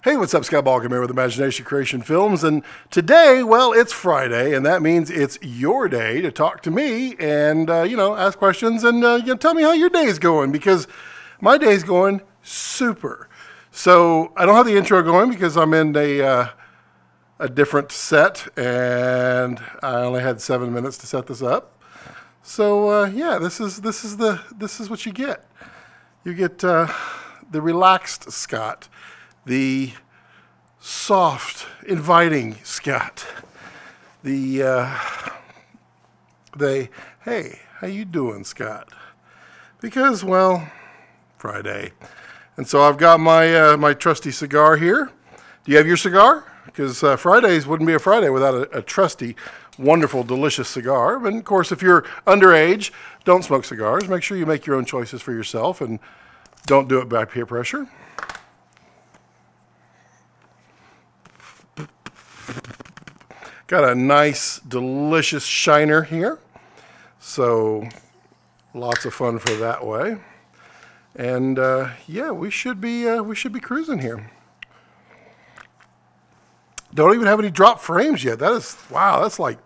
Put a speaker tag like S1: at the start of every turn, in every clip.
S1: Hey, what's up? Scott Balkum here with Imagination Creation Films, and today, well, it's Friday, and that means it's your day to talk to me and, ask questions and, tell me how your day is going, because my day's going super. So I don't have the intro going because I'm in a different set, and I only had 7 minutes to set this up. So this is what you get. You get the relaxed Scott, the soft, inviting Scott, the hey, how you doing, Scott? Because, well, Friday. And so I've got my my trusty cigar here. Do you have your cigar? Because Fridays wouldn't be a Friday without a trusty, wonderful, delicious cigar. And of course, if you're underage, don't smoke cigars. Make sure you make your own choices for yourself and don't do it by peer pressure. Got a nice, delicious shiner here. So lots of fun for that way. And yeah, we should be cruising here. Don't even have any drop frames yet. That is, wow, it's like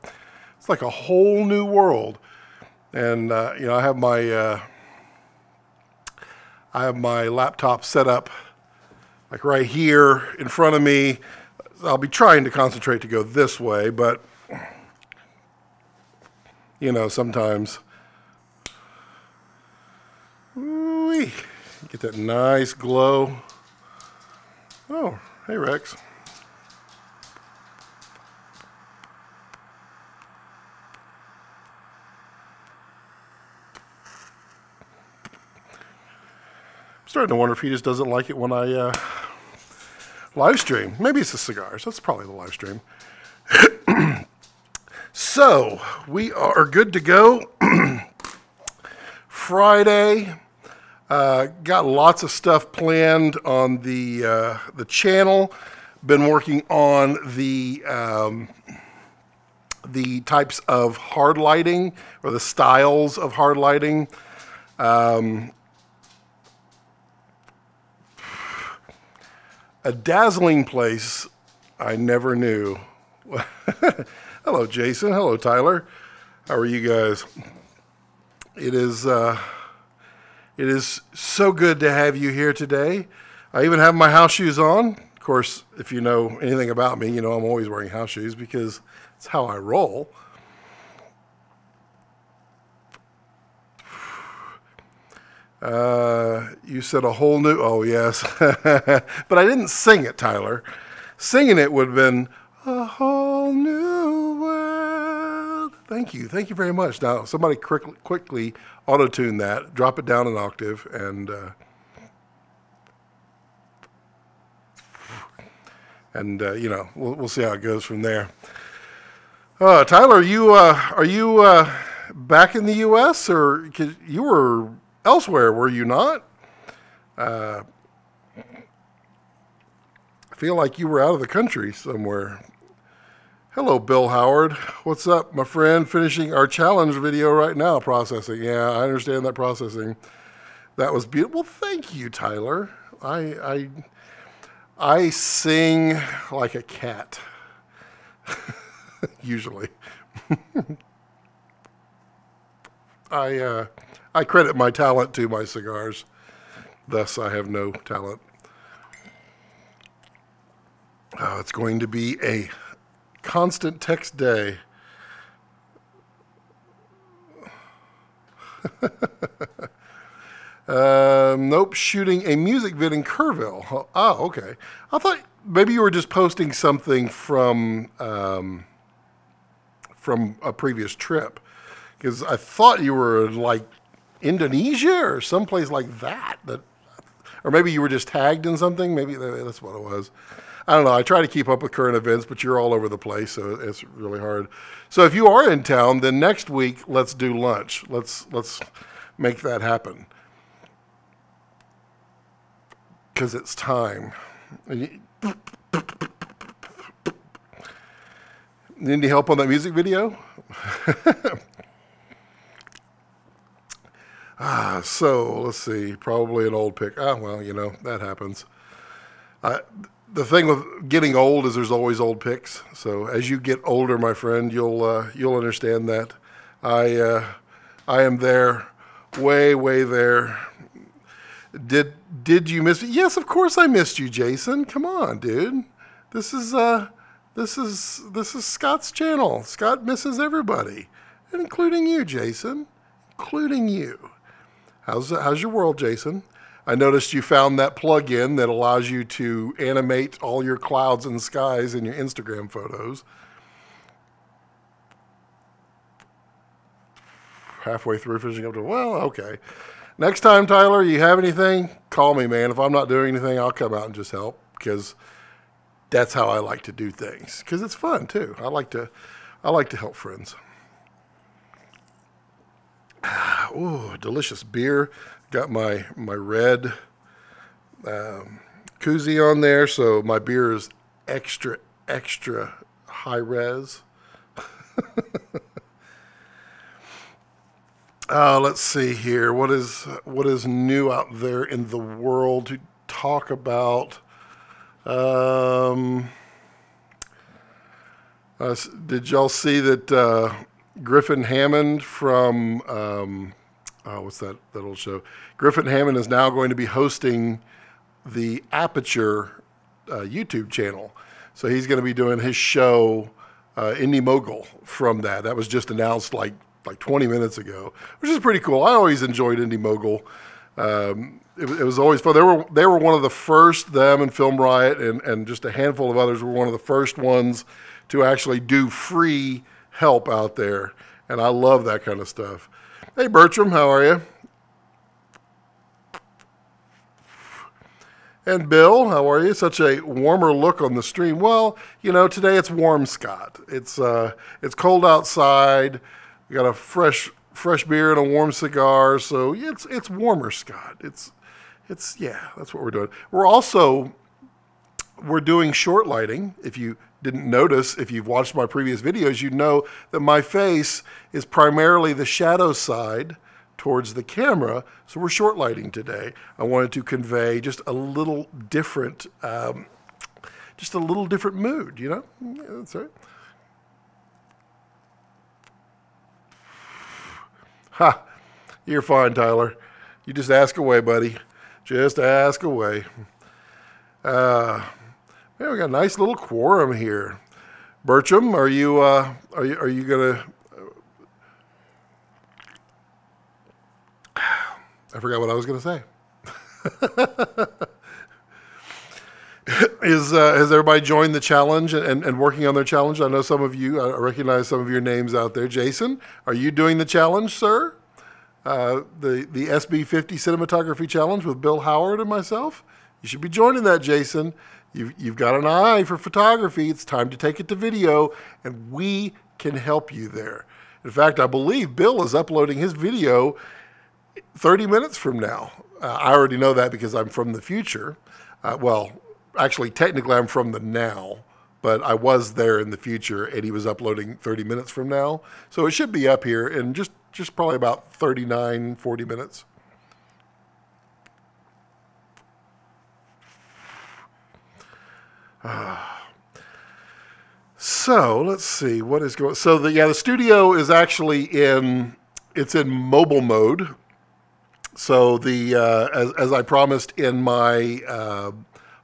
S1: a whole new world. And I have my laptop set up like right here in front of me. I'll be trying to concentrate to go this way, but sometimes get that nice glow. Oh, hey Rex. I'm starting to wonder if he just doesn't like it when I live stream. Maybe it's the cigars. That's probably the live stream. So we are good to go. Friday. Got lots of stuff planned on the channel. Been working on the types of hard lighting, or the styles of hard lighting. A dazzling place I never knew. Hello, Jason. Hello, Tyler. How are you guys? It is so good to have you here today. I even have my house shoes on. Of course, if you know anything about me, you know I'm always wearing house shoes because it's how I roll. You said a whole new, oh yes. But I didn't sing it, Tyler. Singing it would have been a whole new world. Thank you very much. Now, somebody quickly auto-tune that, drop it down an octave, and we'll see how it goes from there. Tyler, are you back in the U.S. or 'cause you were elsewhere, were you not? I feel like you were out of the country somewhere. Hello, Bill Howard. What's up, my friend? Finishing our challenge video right now, processing. Yeah, I understand that processing. That was beautiful. Thank you, Tyler. I sing like a cat, usually. I credit my talent to my cigars. Thus, I have no talent. It's going to be a constant text day. Nope, shooting a music vid in Kerrville. Oh, okay. I thought maybe you were just posting something from a previous trip, because I thought you were like Indonesia or someplace like that. Or maybe you were just tagged in something. Maybe that's what it was. I don't know. I try to keep up with current events, but you're all over the place, so it's really hard. So if you are in town, then next week, let's do lunch. Let's make that happen. Because it's time. Need any help on that music video? So let's see. Probably an old pic. Well, that happens. the thing with getting old is there's always old pics. So as you get older, my friend, you'll understand that. I I am there, way there. Did you miss me? Yes, of course I missed you, Jason. Come on, dude. This is Scott's channel. Scott misses everybody, including you, Jason. Including you. How's your world, Jason? I noticed you found that plug-in that allows you to animate all your clouds and skies in your Instagram photos. Halfway through finishing up to, well, okay. Next time, Tyler, you have anything, call me, man. If I'm not doing anything, I'll come out and just help, because that's how I like to do things. Because it's fun too. I like to help friends. Ooh, delicious beer. Got my red koozie on there, so my beer is extra high res. Let's see here. What is new out there in the world to talk about? Did y'all see that Griffin Hammond from what's that old show? Griffin Hammond is now going to be hosting the Aperture YouTube channel. So he's going to be doing his show, Indie Mogul, from that. That was just announced like 20 minutes ago, which is pretty cool. I always enjoyed Indie Mogul. It was always fun. They were one of the first, them and Film Riot and just a handful of others were one of the first ones to actually do free help out there. And I love that kind of stuff. Hey, Bertram, how are you? And Bill, how are you? Such a warmer look on the stream. Well, today it's warm, Scott. It's cold outside. We got a fresh beer and a warm cigar, so it's warmer, Scott. It's yeah, that's what we're doing. We're doing short lighting. If you didn't notice, if you've watched my previous videos, you know that my face is primarily the shadow side towards the camera, so we're short lighting today. I wanted to convey just a little different mood, Yeah, that's right. Ha! You're fine, Tyler. You just ask away, buddy. Just ask away. Man, we got a nice little quorum here. Bertram, are you gonna? I forgot what I was gonna say. Has everybody joined the challenge and working on their challenge? I know some of you, I recognize some of your names out there. Jason, are you doing the challenge, sir? The SB50 cinematography challenge with Bill Howard and myself? You should be joining that, Jason. You've got an eye for photography. It's time to take it to video, and we can help you there. In fact, I believe Bill is uploading his video 30 minutes from now. I already know that because I'm from the future. Actually, technically, I'm from the now, but I was there in the future, and he was uploading 30 minutes from now. So it should be up here in just probably about 39, 40 minutes. So let's see what is going. So the studio is actually in mobile mode. So as I promised in my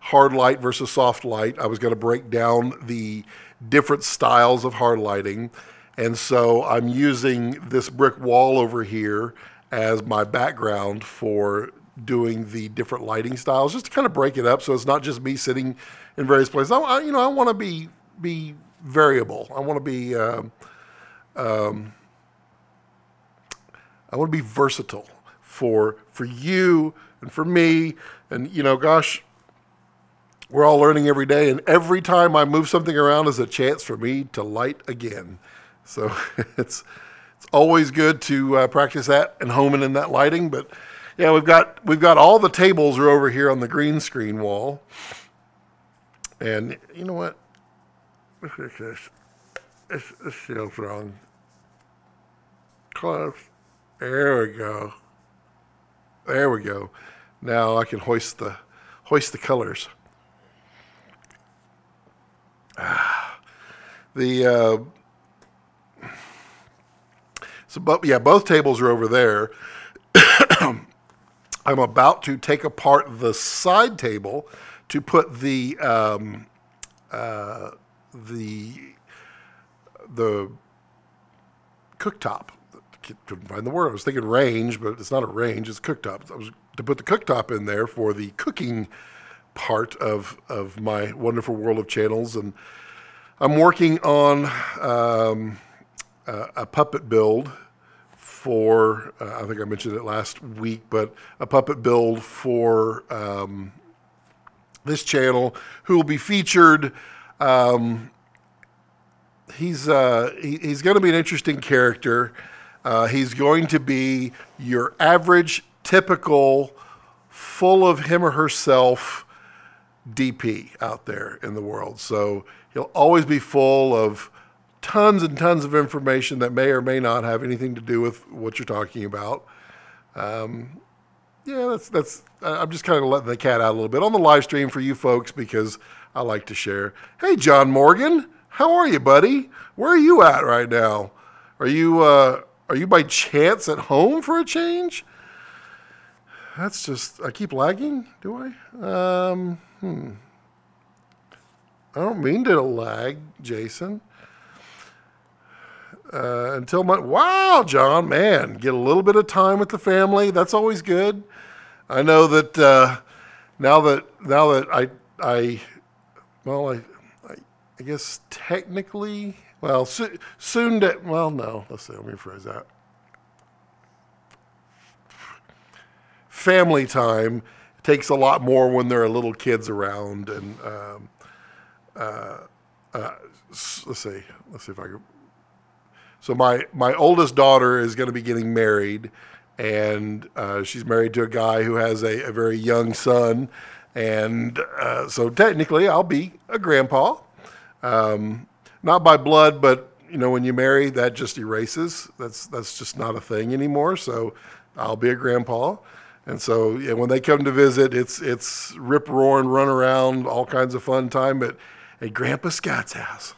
S1: hard light versus soft light, I was going to break down the different styles of hard lighting. And so I'm using this brick wall over here as my background for doing the different lighting styles, just to kind of break it up so it's not just me sitting in various places. I want to be variable. I want to be versatile for you and for me. And gosh, we're all learning every day, and every time I move something around is a chance for me to light again. So it's always good to practice that and hone in that lighting. But yeah, we've got all the tables are over here on the green screen wall. And you know what? This feels wrong. Close. There we go. There we go. Now I can hoist the colors. The but yeah, both tables are over there. I'm about to take apart the side table to put the cooktop. Couldn't find the word. I was thinking range, but it's not a range. It's cooktop. I was to put the cooktop in there for the cooking part of my wonderful world of channels, and I'm working on a puppet build for, I think I mentioned it last week, but a puppet build for this channel who will be featured. He's going to be an interesting character. He's going to be your average, typical, full of him or herself DP out there in the world. So he'll always be full of tons and tons of information that may or may not have anything to do with what you're talking about. Yeah, that's. I'm just kind of letting the cat out a little bit on the live stream for you folks because I like to share. Hey, John Morgan, how are you, buddy? Where are you at right now? Are you by chance at home for a change? That's just. I keep lagging. Do I? I don't mean to lag, Jason. Wow, John, man, get a little bit of time with the family. That's always good. I know that now that I guess technically, well, soon to, well, no, let's see, let me rephrase that. Family time takes a lot more when there are little kids around, and let's see if I can. So my oldest daughter is going to be getting married, and she's married to a guy who has a very young son, and so technically I'll be a grandpa, not by blood, but you know when you marry that just erases. That's just not a thing anymore. So I'll be a grandpa, and so yeah, when they come to visit, it's rip roaring, run around, all kinds of fun time at Grandpa Scott's house.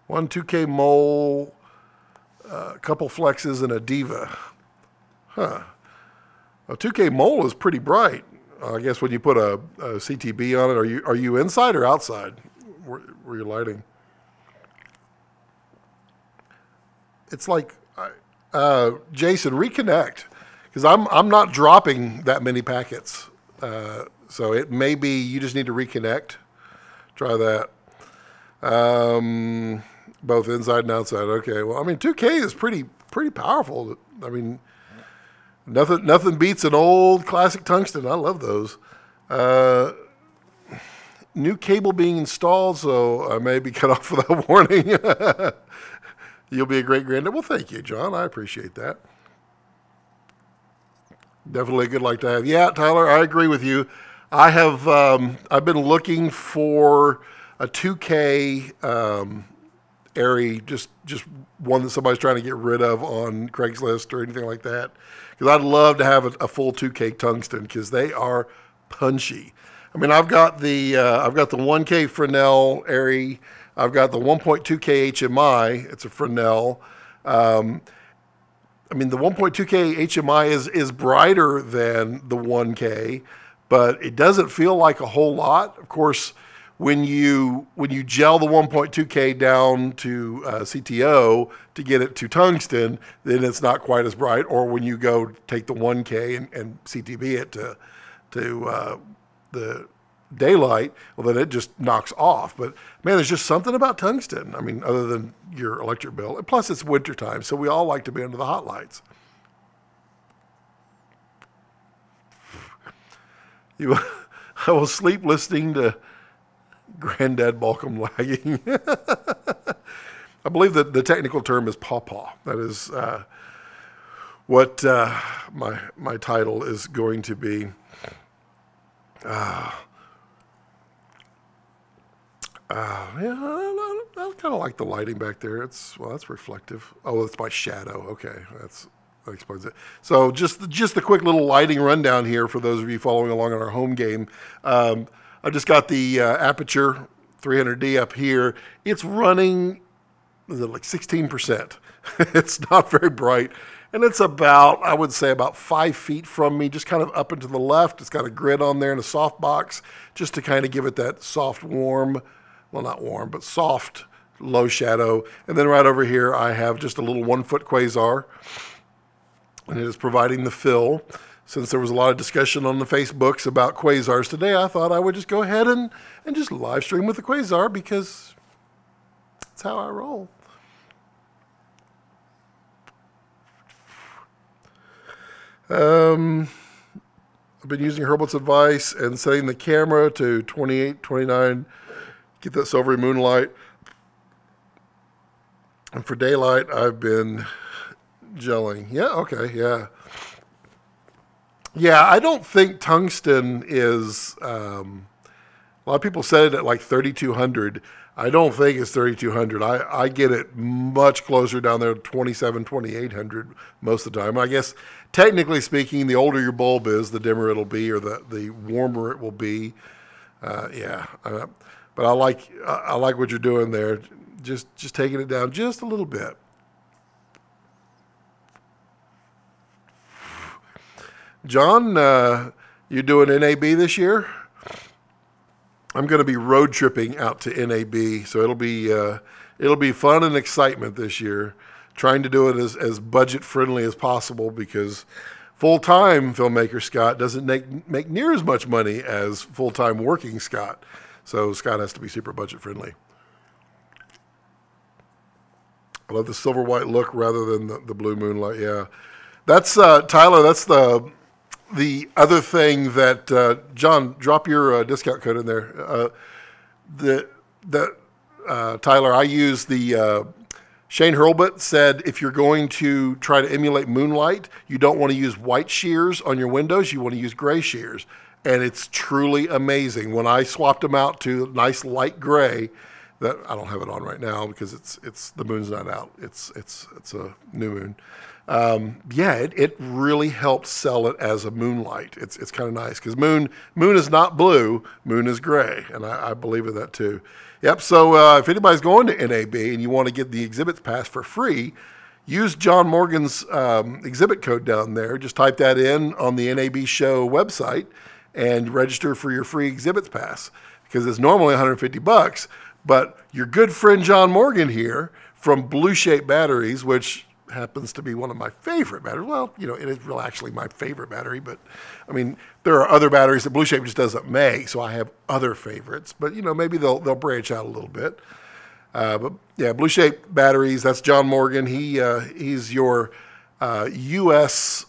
S1: One 2K mole, a couple flexes, and a diva. Huh. A 2K mole is pretty bright. I guess when you put a CTB on it, are you inside or outside? Where you're lighting? It's like, Jason, reconnect, because I'm not dropping that many packets. So it may be you just need to reconnect. Try that. Both inside and outside. Okay. Well, I mean, 2K is pretty powerful. I mean, nothing beats an old classic tungsten. I love those. New cable being installed, so I may be cut off without warning. You'll be a great granddad. Well, thank you, John. I appreciate that. Definitely a good like to have. Yeah, Tyler, I agree with you. I have. I've been looking for a 2K Airy, just one that somebody's trying to get rid of on Craigslist or anything like that. Because I'd love to have a full 2K tungsten because they are punchy. I mean, I've got the 1K Fresnel Airy. I've got the 1.2K HMI. It's a Fresnel. I mean, the 1.2K HMI is brighter than the 1K, but it doesn't feel like a whole lot. Of course, when you gel the 1.2K down to CTO to get it to tungsten, then it's not quite as bright. Or when you go take the 1K and CTB it to the daylight, well, then it just knocks off. But man, there's just something about tungsten. I mean, other than your electric bill. And plus, it's wintertime, so we all like to be under the hot lights. I will sleep listening to Granddad Balkum lagging. I believe that the technical term is pawpaw. That is what my title is going to be. Yeah, I kind of like the lighting back there. That's reflective. Oh, it's my shadow. Okay, that explains it. So just the quick little lighting rundown here for those of you following along on our home game. I just got the Aperture 300D up here. It's running, is it like 16%? It's not very bright. And it's about, I would say, about 5 feet from me, just kind of up and to the left. It's got a grid on there and a soft box just to kind of give it that soft, warm, well, not warm, but soft, low shadow. And then right over here, I have just a little 1-foot quasar, and it is providing the fill. Since there was a lot of discussion on the Facebooks about quasars today, I thought I would just go ahead and just live stream with the quasar because that's how I roll. I've been using Herbert's advice and setting the camera to 28, 29, get that silvery moonlight. And for daylight, I've been gelling. Yeah, okay, yeah. Yeah, I don't think tungsten is, a lot of people said it at like 3,200. I don't think it's 3,200. I get it much closer down there to 27, 2,800 most of the time. I guess technically speaking, the older your bulb is, the dimmer it'll be, or the warmer it will be. But I like what you're doing there. Just taking it down just a little bit. John, you doing NAB this year? I'm going to be road tripping out to NAB, so it'll be fun and excitement this year. Trying to do it as budget friendly as possible because full-time filmmaker Scott doesn't make near as much money as full-time working Scott. So Scott has to be super budget friendly. I love the silver white look rather than the blue moonlight. Yeah, that's Tyler. That's the other thing that John, drop your discount code in there. Tyler, I use the Shane Hurlbut said if you're going to try to emulate moonlight, you don't want to use white shears on your windows. You want to use gray shears, and it's truly amazing. When I swapped them out to nice light gray, that I don't have it on right now because it's the moon's not out. It's a new moon. It really helped sell it as a moonlight. It's kind of nice because moon is not blue, moon is gray, and I believe in that too. Yep. So if anybody's going to NAB and you want to get the exhibits pass for free, use John Morgan's exhibit code down there. Just type that in on the NAB show website and register for your free exhibits pass because it's normally $150, but your good friend John Morgan here from Blue Shape Batteries, which happens to be one of my favorite batteries. Well, it is really actually my favorite battery, but I mean, there are other batteries that Blue Shape just doesn't make, so I have other favorites, but maybe they'll branch out a little bit. But yeah, Blue Shape Batteries, that's John Morgan. He's your U.S.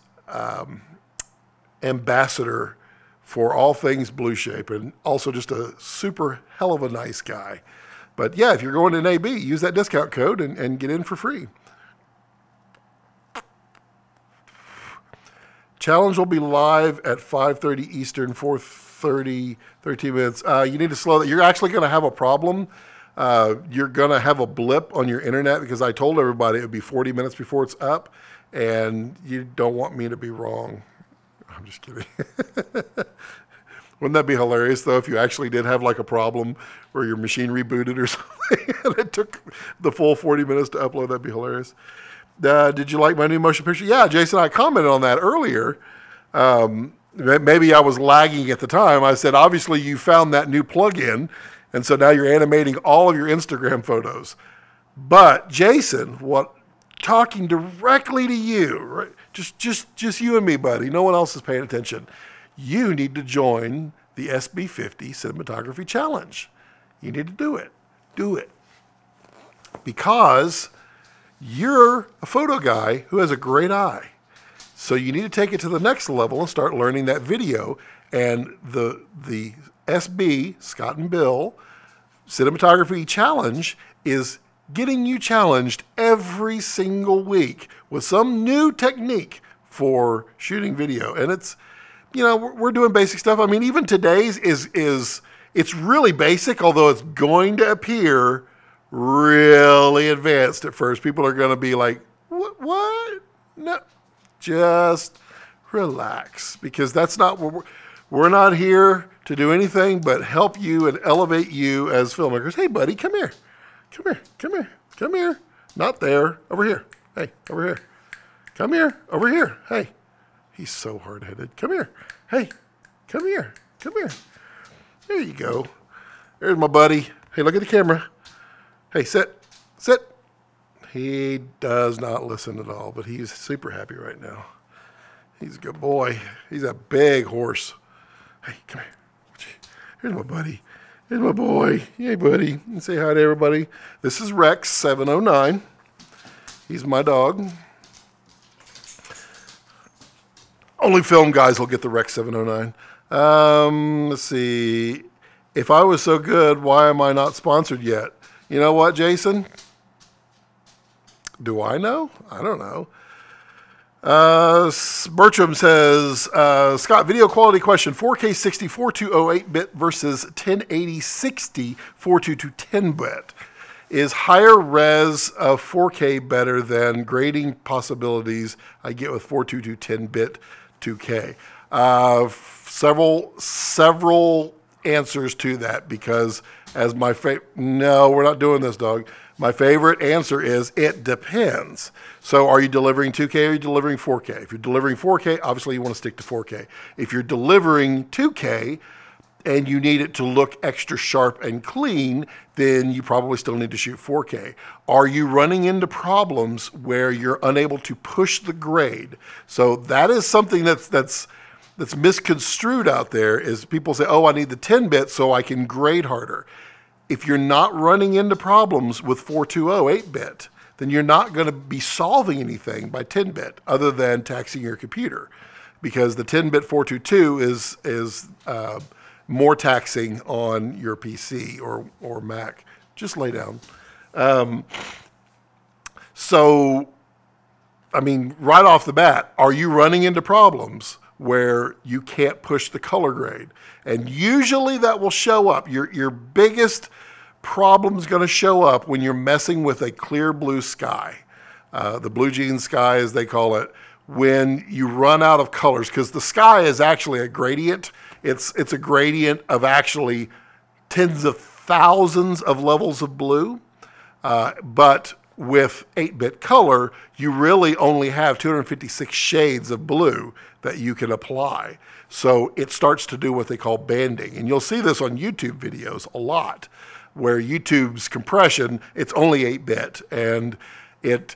S1: ambassador for all things Blue Shape, and also just a super hell of a nice guy. But yeah, if you're going to NAB, use that discount code and get in for free. Challenge will be live at 5:30 Eastern, 4:30, 13 minutes. You need to slow that. You're actually going to have a problem. You're going to have a blip on your internet because I told everybody it would be 40 minutes before it's up, and you don't want me to be wrong. I'm just kidding. Wouldn't that be hilarious, though, if you actually did have like a problem where your machine rebooted or something and it took the full 40 minutes to upload? That'd be hilarious. Did you like my new motion picture? Yeah, Jason, I commented on that earlier. Maybe I was lagging at the time. I said, obviously, you found that new plugin, and so now you're animating all of your Instagram photos. But, Jason, talking directly to you, right? Just you and me, buddy. No one else is paying attention. You need to join the SB50 Cinematography Challenge. You need to do it. Do it. Because you're a photo guy who has a great eye. So you need to take it to the next level and start learning that video. And the SB, Scott and Bill, Cinematography Challenge is getting you challenged every single week with some new technique for shooting video. And it's, we're doing basic stuff. I mean, even today's it's really basic, although it's going to appear really advanced at first. People are going to be like, what? No, just relax, because that's not what We're not here to do anything but help you and elevate you as filmmakers. Hey, buddy, come here. Come here. Come here. Come here. Not there. Over here. Hey, over here. Come here. Over here. Hey. He's so hard-headed. Come here. Hey. Come here. Come here. There you go. There's my buddy. Hey, look at the camera. Hey, sit. Sit. He does not listen at all, but he's super happy right now. He's a good boy. He's a big horse. Hey, come here. Here's my buddy. Here's my boy. Hey, buddy. And say hi to everybody. This is Rex 709. He's my dog. Only film guys will get the Rex 709. Let's see. If I was so good, why am I not sponsored yet? You know what, Jason? Do I know? I don't know. Bertram says, Scott, video quality question, 4K 60 4208-bit versus 1080 60 422 10-bit. Is higher res of 4K better than grading possibilities I get with 422 10-bit 2K? Several answers to that, because as my no, we're not doing this, dog. My favorite answer is it depends. So are you delivering 2K or are you delivering 4K? If you're delivering 4K, obviously you want to stick to 4K. If you're delivering 2K and you need it to look extra sharp and clean, then you probably still need to shoot 4K. Are you running into problems where you're unable to push the grade? So that is something that's misconstrued out there, is people say, oh, I need the 10-bit so I can grade harder. If you're not running into problems with 420 8-bit, then you're not going to be solving anything by 10-bit other than taxing your computer, because the 10-bit 422 is more taxing on your PC or Mac. Just lay down. So, I mean, right off the bat, are you running into problems where you can't push the color grade? And usually that will show up. Your biggest problem is going to show up when you're messing with a clear blue sky. The blue jean sky, as they call it, when you run out of colors, because the sky is actually a gradient. It's a gradient of actually tens of thousands of levels of blue. But with 8-bit color, you really only have 256 shades of blue that you can apply. So it starts to do what they call banding. And you'll see this on YouTube videos a lot, where YouTube's compression, it's only 8-bit, and it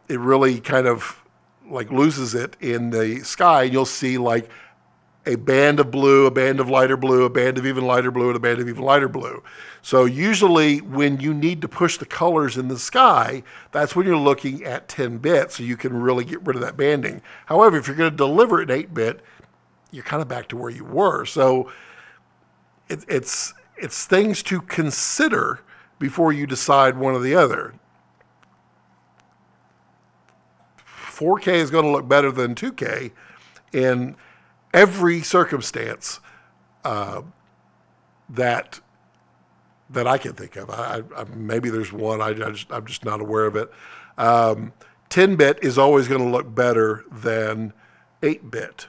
S1: really kind of like loses it in the sky. You'll see like a band of blue, a band of lighter blue, a band of even lighter blue, and a band of even lighter blue. So usually when you need to push the colors in the sky, that's when you're looking at 10-bit, so you can really get rid of that banding. However, if you're going to deliver it in 8-bit, you're kind of back to where you were. So it's things to consider before you decide one or the other. 4K is going to look better than 2K in every circumstance that I can think of. I maybe there's one, I'm just not aware of it. 10-bit is always going to look better than 8-bit.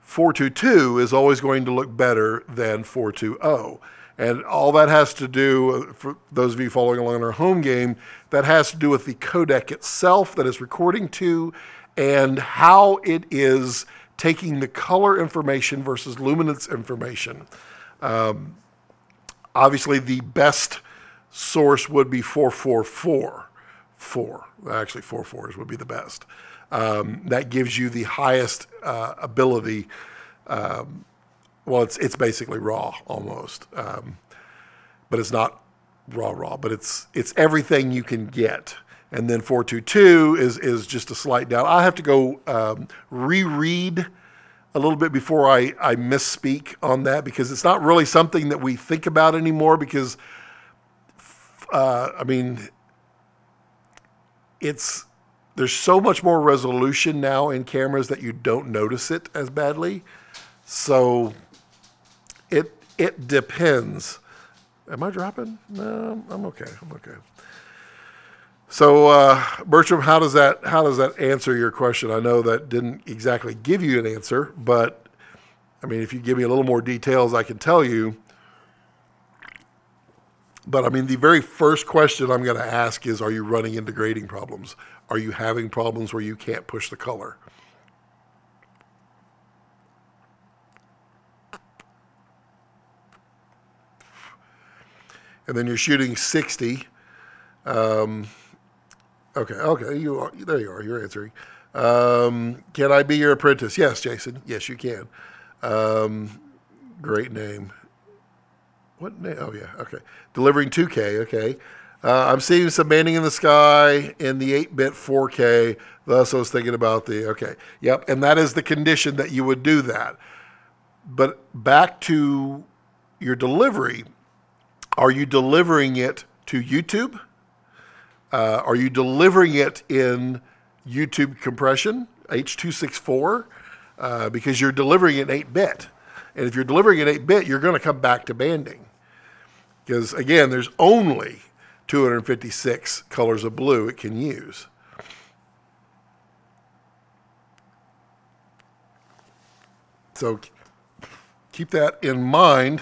S1: 422 is always going to look better than 420. And all that has to do, for those of you following along in our home game, that has to do with the codec itself that it's recording to, and how it is taking the color information versus luminance information. Obviously, the best source would be 444. Actually, 4.4s would be the best. That gives you the highest ability. Well, it's basically raw almost, but it's not raw, but it's everything you can get. And then 422 is just a slight down. I have to go reread a little bit before I misspeak on that, because it's not really something that we think about anymore, because, I mean, there's so much more resolution now in cameras that you don't notice it as badly. So it depends. Am I dropping? No, I'm okay. So Bertram, how does that answer your question? I know that didn't exactly give you an answer, but I mean, if you give me a little more details, I can tell you. But I mean, the very first question I'm going to ask is, are you running into grading problems? Are you having problems where you can't push the color? And then you're shooting 60. Okay, there you are. You're answering. Can I be your apprentice? Yes, Jason. Yes, you can. Great name. What name? Oh, yeah. Okay. Delivering 2K. Okay. I'm seeing some banding in the sky in the 8-bit 4K. Thus, I was thinking about okay. Yep. And that is the condition that you would do that. But back to your delivery. Are you delivering it to YouTube? Are you delivering it in YouTube compression, H.264? Because you're delivering it in 8-bit. And if you're delivering it 8-bit, you're going to come back to banding. Because, again, there's only 256 colors of blue it can use. So keep that in mind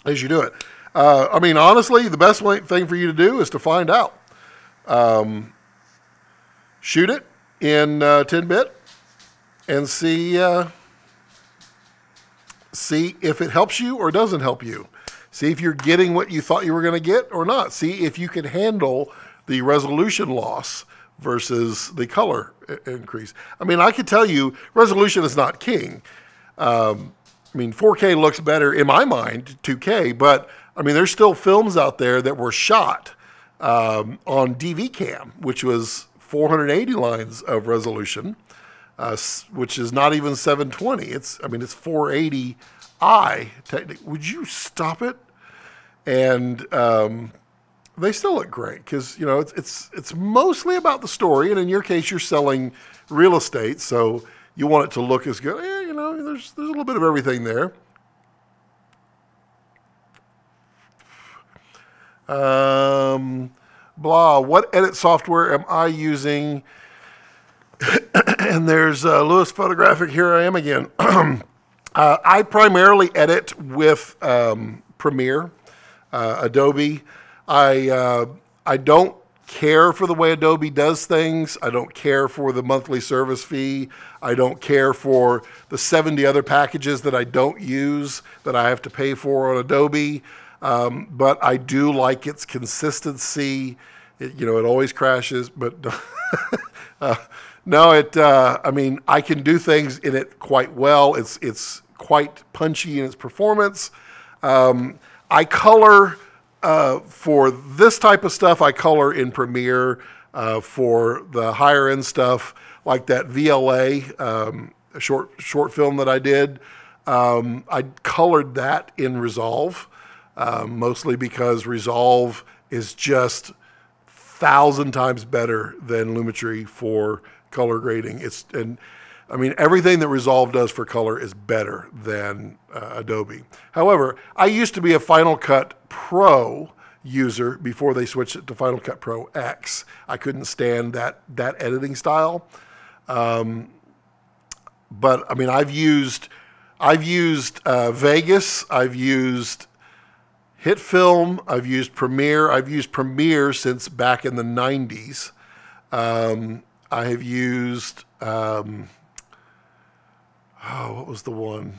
S1: as you do it. I mean, honestly, the best thing for you to do is to find out. Shoot it in 10-bit and see if it helps you or doesn't help you. See if you're getting what you thought you were going to get or not. See if you can handle the resolution loss versus the color increase. I mean, I could tell you resolution is not king. I mean, 4K looks better in my mind, 2K, but I mean, there's still films out there that were shot on DV cam, which was 480 lines of resolution, which is not even 720. It's 480i. Would you stop it? And they still look great because, you know, it's mostly about the story. And in your case, you're selling real estate, so you want it to look as good. You know, there's a little bit of everything there. What edit software am I using? And there's Lewis Photographic. Here I am again. I primarily edit with Premiere, Adobe. I don't care for the way Adobe does things. I don't care for the monthly service fee. I don't care for the 70 other packages that I don't use that I have to pay for on Adobe. But I do like its consistency. It always crashes, but no, I mean, I can do things in it quite well. It's quite punchy in its performance. I color, for this type of stuff, I color in Premiere. For the higher end stuff, like that VLA, a short film that I did, I colored that in Resolve. Mostly because Resolve is just 1,000 times better than Lumetri for color grading. I mean, everything that Resolve does for color is better than Adobe. However, I used to be a Final Cut Pro user before they switched it to Final Cut Pro X. I couldn't stand that editing style. But I mean, I've used Vegas. I've used Hit Film. I've used Premiere. I've used Premiere since back in the 90s. I have used, what was the one?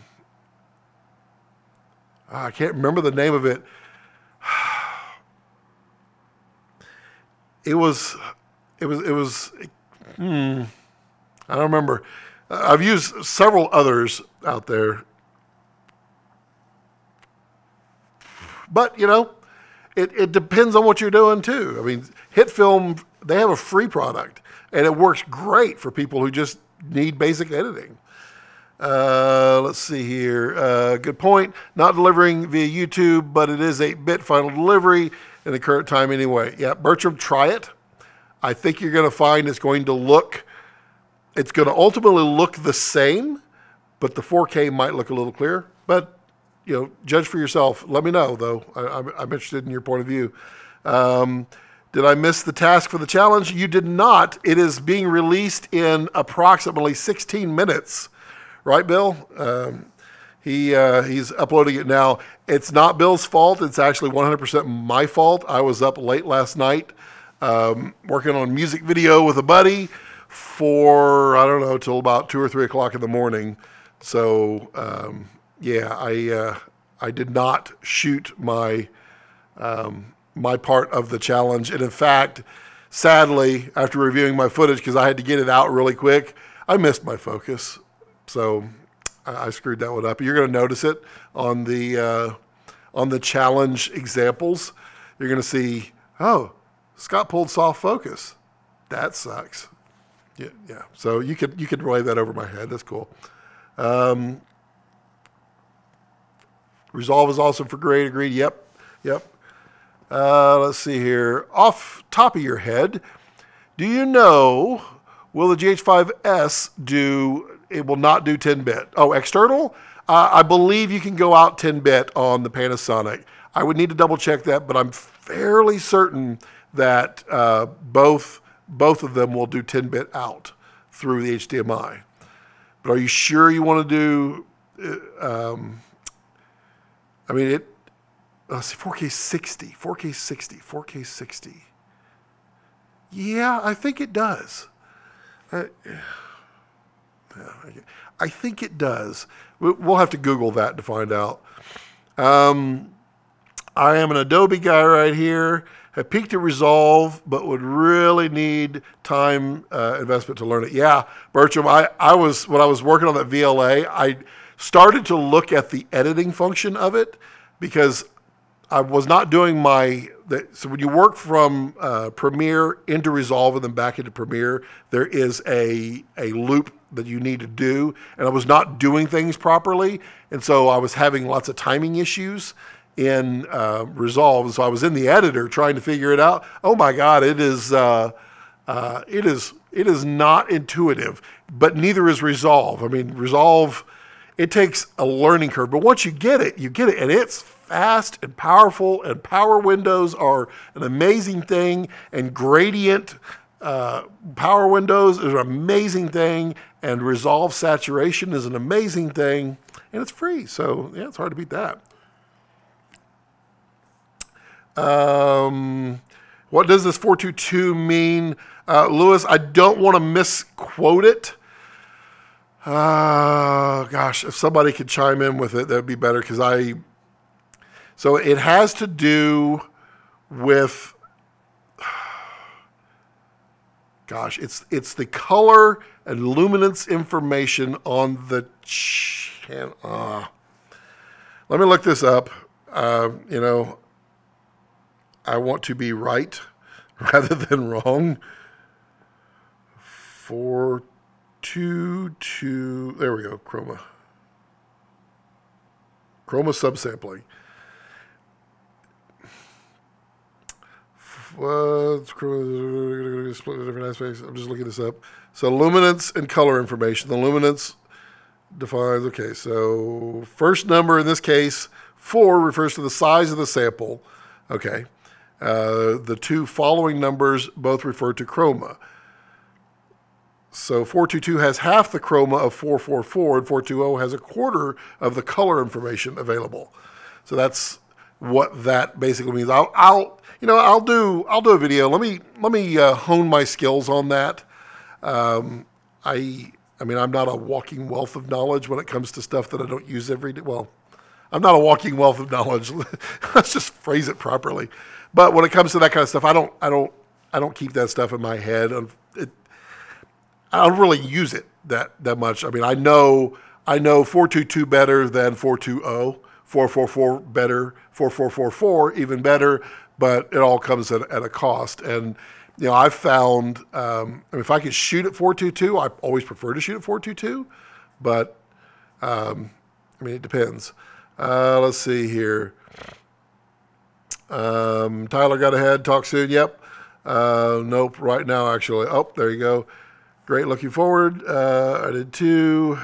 S1: I can't remember the name of it. It was, I don't remember. I've used several others out there. But, you know, it depends on what you're doing, too. I mean, Hit Film, they have a free product, and it works great for people who just need basic editing. Let's see here. Good point. Not delivering via YouTube, but it is 8-bit final delivery in the current time anyway. Yeah, Bertram, try it. I think you're going to find it's going to ultimately look the same, but the 4K might look a little clearer. But you know, judge for yourself. Let me know, though. I'm interested in your point of view. Did I miss the task for the challenge? You did not. It is being released in approximately 16 minutes right, Bill? He's uploading it now. It's not Bill's fault. It's actually 100% my fault. I was up late last night working on a music video with a buddy for, I don't know, till about 2 or 3 o'clock in the morning. So, yeah, I did not shoot my my part of the challenge. And in fact, sadly, after reviewing my footage, because I had to get it out really quick, I missed my focus. So I screwed that one up. You're going to notice it on the challenge examples. You're going to see, oh, Scott pulled soft focus. That sucks. Yeah. So you could wave that over my head. That's cool. Resolve is awesome for grade. Agreed. Yep. Let's see here. Off top of your head, do you know, will the GH5S do, it will not do 10-bit. Oh, external? I believe you can go out 10-bit on the Panasonic. I would need to double check that, but I'm fairly certain that both of them will do 10-bit out through the HDMI. But are you sure you want to do, I mean, let's see, 4K 60. Yeah, I think it does. I think it does. We'll have to Google that to find out. I am an Adobe guy right here. Have peaked at Resolve, but would really need time investment to learn it. Yeah, Bertram, when I was working on that VLA, I started to look at the editing function of it because I was not doing so when you work from Premiere into Resolve and then back into Premiere, there is a loop that you need to do, and I was not doing things properly, and so I was having lots of timing issues in Resolve, and so I was in the editor trying to figure it out. Oh my God, it is not intuitive, but neither is Resolve. I mean, Resolve, it takes a learning curve, but once you get it, and it's fast and powerful, and power windows are an amazing thing, and gradient power windows is an amazing thing, and Resolve saturation is an amazing thing, and it's free. So yeah, it's hard to beat that. What does this 422 mean? Lewis, I don't want to misquote it. Gosh, if somebody could chime in with it, that'd be better, because so it has to do with, gosh, it's the color and luminance information on the channel. Let me look this up. You know, I want to be right rather than wrong. 422, there we go, chroma subsampling. Split different aspects. I'm just looking this up. So luminance and color information. The luminance defines, okay, so first number in this case, 4, refers to the size of the sample. Okay. The two following numbers both refer to chroma. So 422 has half the chroma of 444, and 420 has a quarter of the color information available. So that's what that basically means. I'll do a video. Let me hone my skills on that. I mean, I'm not a walking wealth of knowledge when it comes to stuff that I don't use every day. Well, I'm not a walking wealth of knowledge. Let's just phrase it properly. But when it comes to that kind of stuff, I don't keep that stuff in my head. I don't really use it that much. I mean, I know 422 better than 420, 444 better, 4444 even better, but it all comes at a cost. And you know, I've found I mean, if I could shoot at 422, I always prefer to shoot at 422, but I mean, it depends. Let's see here. Tyler got ahead. Talk soon. Yep. Nope. Right now, actually. Oh, there you go. Great. Looking forward. I did too.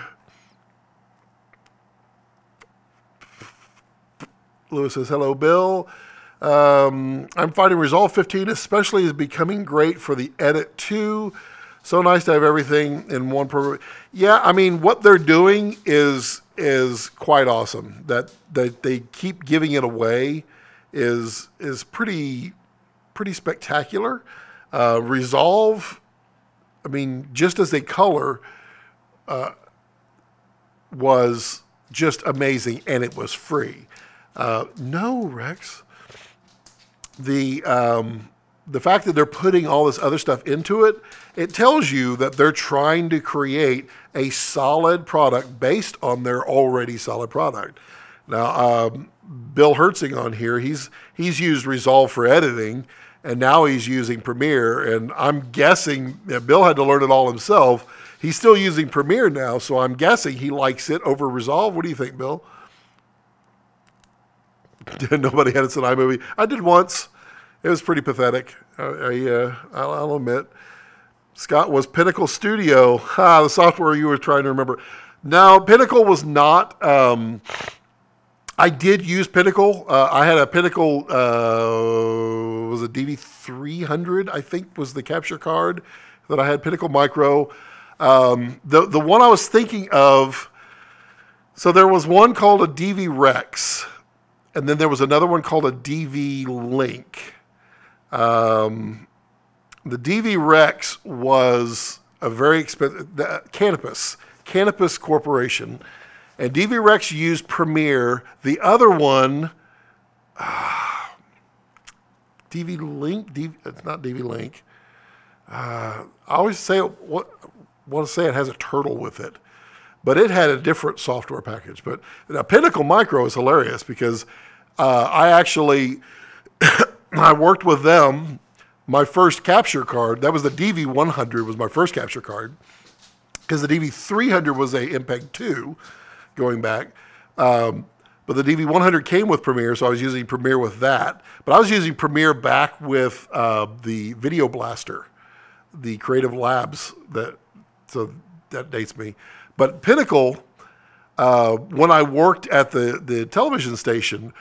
S1: Lewis says, hello, Bill. I'm finding Resolve 15 especially is becoming great for the edit too. So nice to have everything in one program. Yeah, I mean, what they're doing is quite awesome. That they keep giving it away is pretty spectacular. Resolve, I mean, just as a color, was just amazing, and it was free. No, Rex. The fact that they're putting all this other stuff into it, it tells you that they're trying to create a solid product based on their already solid product. Now, Bill Hertzing on here, he's used Resolve for editing, and now he's using Premiere, and I'm guessing Bill had to learn it all himself. He's still using Premiere now, so I'm guessing he likes it over Resolve. What do you think, Bill? Nobody had it in iMovie. I did once. It was pretty pathetic. I'll admit. Scott, was Pinnacle Studio the software you were trying to remember? No, Pinnacle was not. I did use Pinnacle. I had a Pinnacle, was a DV300, I think was the capture card that I had, Pinnacle Micro. The one I was thinking of, so there was one called a DV Rex, and then there was another one called a DV Link. The DV Rex was a very expensive, Canopus Corporation, and DV Rex used Premiere. The other one, DV Link, it's not DV Link. I always say, want to say it has a turtle with it, but it had a different software package. But now Pinnacle Micro is hilarious because I actually, I worked with them. My first capture card, that was the DV100 was my first capture card, because the DV300 was a MPEG 2 going back. But the DV100 came with Premiere, so I was using Premiere with that. But I was using Premiere back with the Video Blaster, the Creative Labs, so that dates me. But Pinnacle, when I worked at the television station,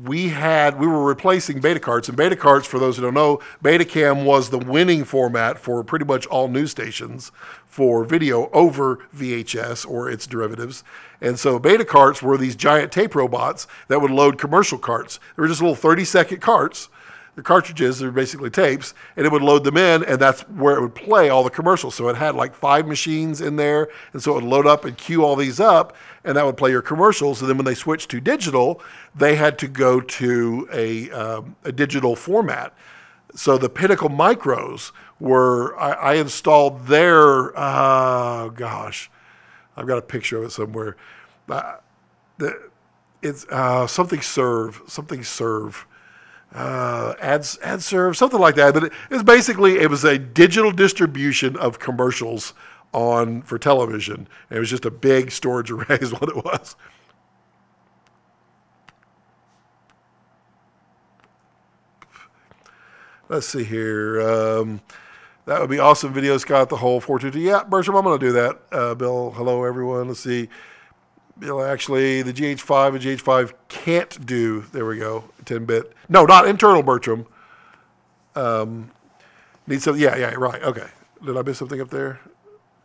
S1: we were replacing beta carts, and beta carts, for those who don't know, Betacam was the winning format for pretty much all news stations for video over VHS or its derivatives. And so beta carts were these giant tape robots that would load commercial carts. They were just little 30-second carts. The cartridges are basically tapes, and it would load them in, and that's where it would play all the commercials. So it had like 5 machines in there, and so it would load up and queue all these up, and that would play your commercials. And then when they switched to digital, they had to go to a digital format. So the Pinnacle Micros were, I installed their, oh gosh, I've got a picture of it somewhere. It's something serve. Ad serve, something like that. But it was a digital distribution of commercials for television. And it was just a big storage array is what it was. Let's see here. That would be awesome video, Scott, the whole 422. Yeah, Bertram, I'm going to do that. Bill, hello, everyone. Let's see. Bill, actually, the GH5 and GH5 can't do, there we go, 10-bit. No, not internal, Bertram. Need some, yeah, right, okay. Did I miss something up there?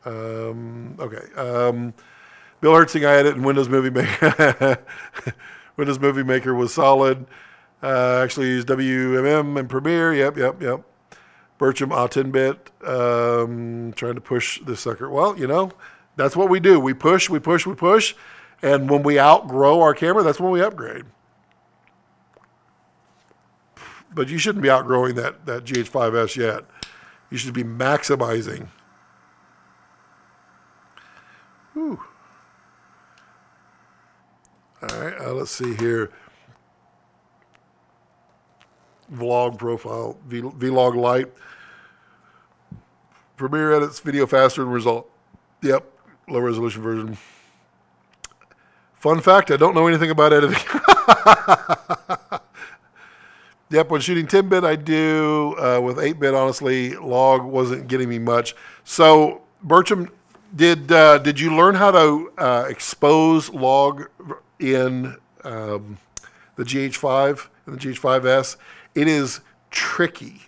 S1: Okay. Bill Hertzing, I had it in Windows Movie Maker. Windows Movie Maker was solid. Actually used WMM and Premiere, yep. Bertram, 10-bit. Trying to push this sucker. Well, that's what we do. We push. And when we outgrow our camera, that's when we upgrade. But you shouldn't be outgrowing that GH5S yet. You should be maximizing. Whew. All right, let's see here. Vlog profile, Vlog Lite. Premiere edits video faster than result. Yep, low resolution version. Fun fact, I don't know anything about editing. Yep, when shooting 10-bit, I do. With 8-bit, honestly, log wasn't getting me much. So, Bertram, did you learn how to expose log in the GH5 and the GH5S? It is tricky.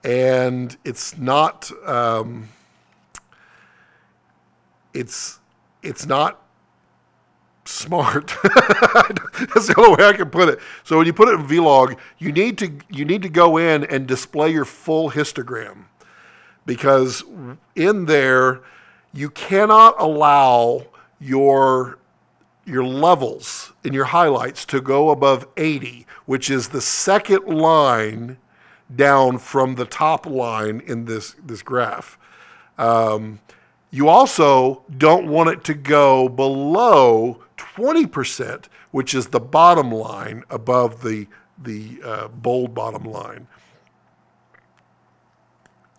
S1: and it's not it's not smart. That's the only way I can put it. So when you put it in Vlog, you need to go in and display your full histogram, because in there you cannot allow your levels in your highlights to go above 80, which is the second line down from the top line in this graph. You also don't want it to go below 20%, which is the bottom line above the bold bottom line.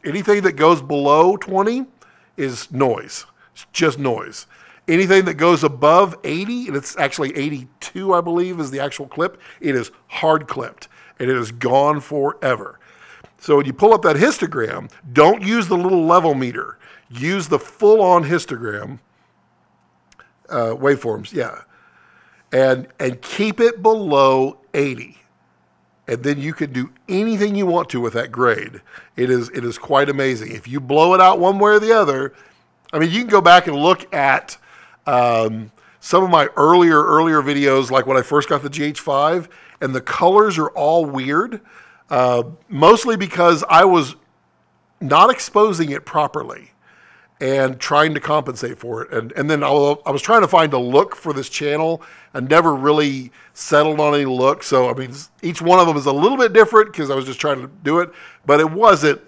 S1: Anything that goes below 20 is noise. It's just noise. Anything that goes above 80, and it's actually 82, I believe, is the actual clip, it is hard clipped, and it is gone forever. So when you pull up that histogram, don't use the little level meter. Use the full-on histogram waveforms, yeah, and keep it below 80, and then you can do anything you want to with that grade. It is quite amazing. If you blow it out one way or the other, I mean, you can go back and look at some of my earlier videos, like when I first got the GH5, and the colors are all weird, mostly because I was not exposing it properly and trying to compensate for it. And then I was trying to find a look for this channel and never really settled on any look. So, I mean, each one of them is a little bit different because I was just trying to do it. But it wasn't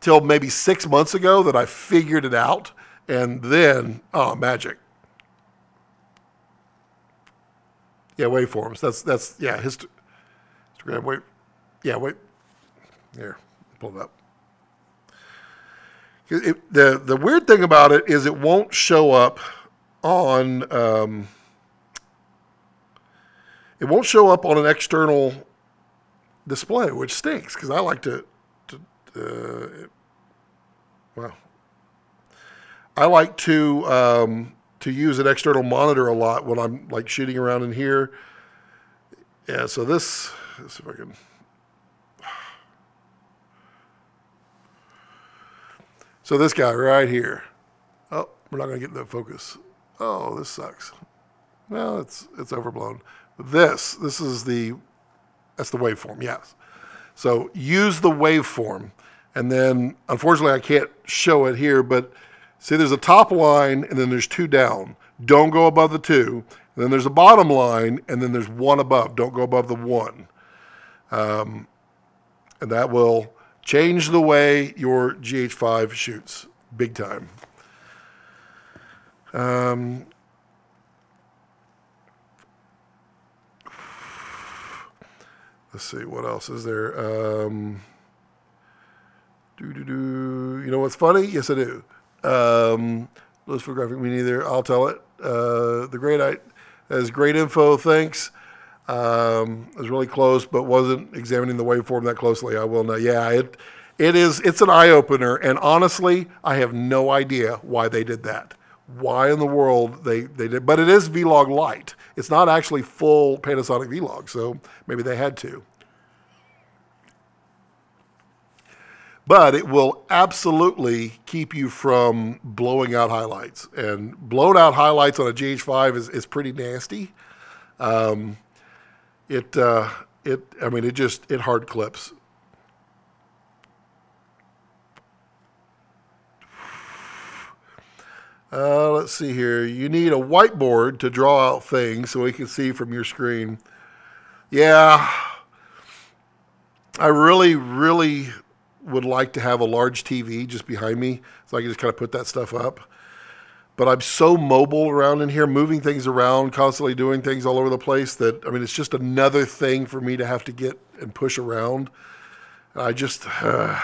S1: till maybe 6 months ago that I figured it out. And then, oh, magic. Yeah, waveforms. That's yeah, histogram. Wait. Yeah, wait. Here, pull it up. The weird thing about it is it won't show up on an external display, which stinks because I like to use an external monitor a lot when I'm like shooting around in here. Yeah, so let's see if I can. So this guy right here. Oh, we're not going to get the focus. Oh, this sucks. Well, it's overblown. That's the waveform, yes. So use the waveform. And then, unfortunately, I can't show it here, but see there's a top line and then there's two down. Don't go above the two. And then there's a bottom line and then there's one above. Don't go above the one. And that will change the way your GH5 shoots, big time. Let's see, what else is there? You know what's funny? Yes, I do. Those photographic me neither. I'll tell it. That is great info. Thanks. I was really close, but wasn't examining the waveform that closely. I will know. Yeah, it's an eye opener. And honestly, I have no idea why they did that. Why in the world they did, but it is Vlog Lite. It's not actually full Panasonic Vlog, so maybe they had to. But it will absolutely keep you from blowing out highlights. And blown out highlights on a GH5 is pretty nasty. It hard clips. Let's see here. You need a whiteboard to draw out things so we can see from your screen. Yeah, I really would like to have a large TV just behind me so I can just kind of put that stuff up. But I'm so mobile around in here, moving things around, constantly doing things all over the place that, I mean, it's just another thing for me to have to get and push around. I just, I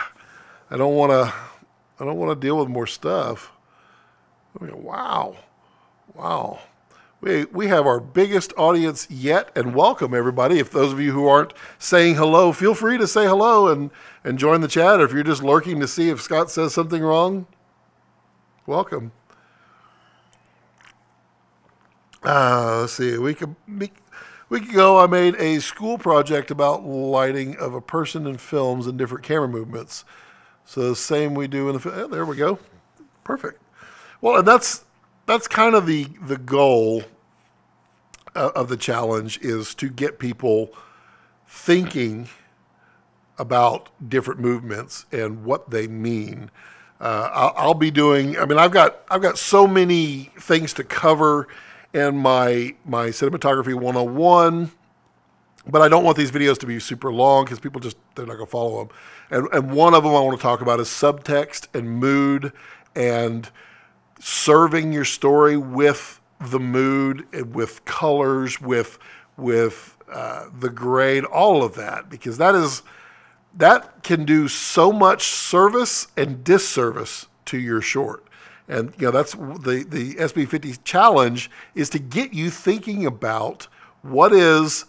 S1: don't want to deal with more stuff. I mean, wow. We have our biggest audience yet, and welcome everybody. If those of you who aren't saying hello, feel free to say hello and join the chat. Or if you're just lurking to see if Scott says something wrong, welcome. Let's see. A week ago, I made a school project about lighting of a person in films and different camera movements. So the same we do in the, there we go. Perfect. Well, and that's kind of the goal of the challenge, is to get people thinking about different movements and what they mean. I'll be doing, I mean, I've got so many things to cover in my cinematography 101, but I don't want these videos to be super long because people they're not going to follow them. And one of them I want to talk about is subtext and mood and serving your story with the mood and with colors, with the grade, all of that, because that can do so much service and disservice to your short. And that's the SB50 challenge, is to get you thinking about what is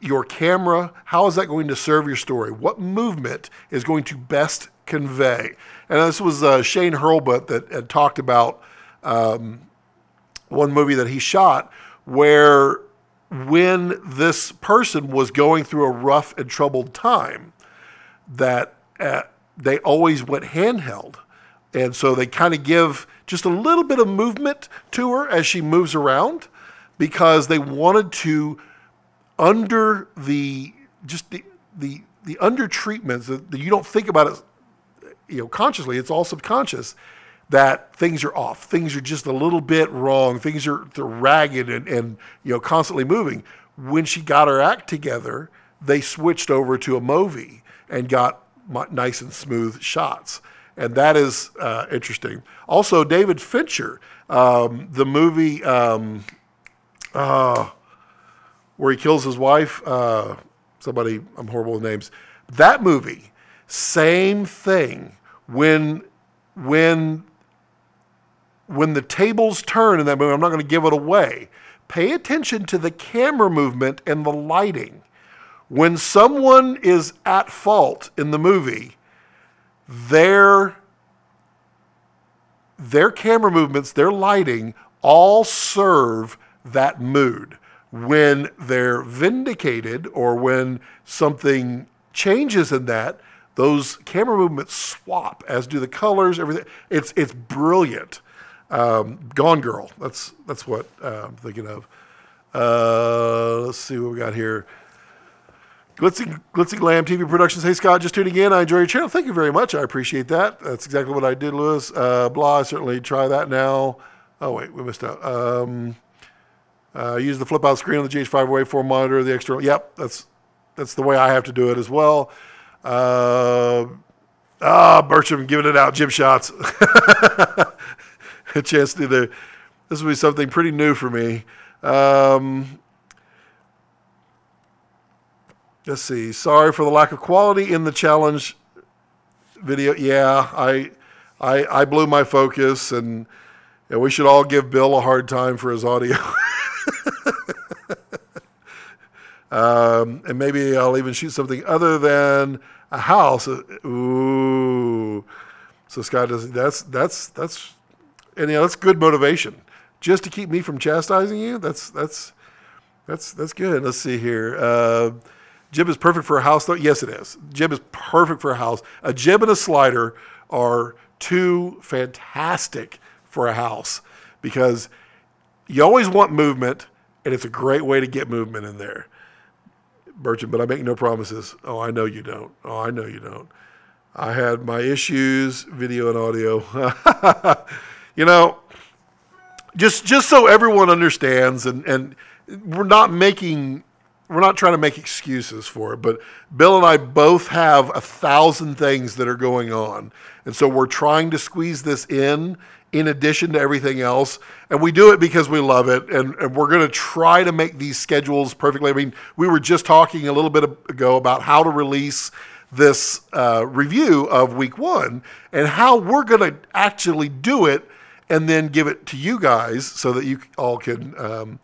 S1: your camera, how is that going to serve your story, what movement is going to best convey. And this was Shane Hurlbut that had talked about one movie that he shot where, when this person was going through a rough and troubled time, that they always went handheld. And so they kind of give just a little bit of movement to her as she moves around, because they wanted to, under the under treatments that you don't think about it, consciously, it's all subconscious, that things are off, things are just a little bit wrong, they're ragged and constantly moving. When she got her act together, they switched over to a movie and got nice and smooth shots. And that is interesting. Also, David Fincher, the movie where he kills his wife, I'm horrible with names. That movie, same thing. When the tables turn in that movie, I'm not going to give it away. Pay attention to the camera movement and the lighting. When someone is at fault in the movie, their camera movements, their lighting, all serve that mood. When they're vindicated, or when something changes in that, those camera movements swap, as do the colors, everything. It's brilliant. Gone Girl, that's what I'm thinking of. Let's see what we got here. Glitzy Glam TV Productions. Hey, Scott, just tuning in. I enjoy your channel. Thank you very much. I appreciate that. That's exactly what I did, Lewis. Blah, I certainly try that now. Oh, wait, we missed out. Use the flip out screen on the GH5 waveform monitor, the external. Yep, that's the way I have to do it as well. Bertram giving it out, Jim shots. A chance to do this will be something pretty new for me. Let's see. Sorry for the lack of quality in the challenge video. Yeah, I blew my focus, and we should all give Bill a hard time for his audio. And maybe I'll even shoot something other than a house. Ooh. So Scott does that's good motivation. Just to keep me from chastising you. That's good. Let's see here. Jib is perfect for a house, though. Yes, it is. Jib is perfect for a house. A jib and a slider are two fantastic for a house, because you always want movement, and it's a great way to get movement in there. Bertrand, but I make no promises. Oh, I know you don't. Oh, I know you don't. I had my issues, video and audio. Just so everyone understands, and we're not trying to make excuses for it, but Bill and I both have 1,000 things that are going on. And so we're trying to squeeze this in addition to everything else. And we do it because we love it. And we're going to try to make these schedules perfectly. I mean, we were just talking a little bit ago about how to release this review of week 1 and how we're going to actually do it and then give it to you guys so that you all can,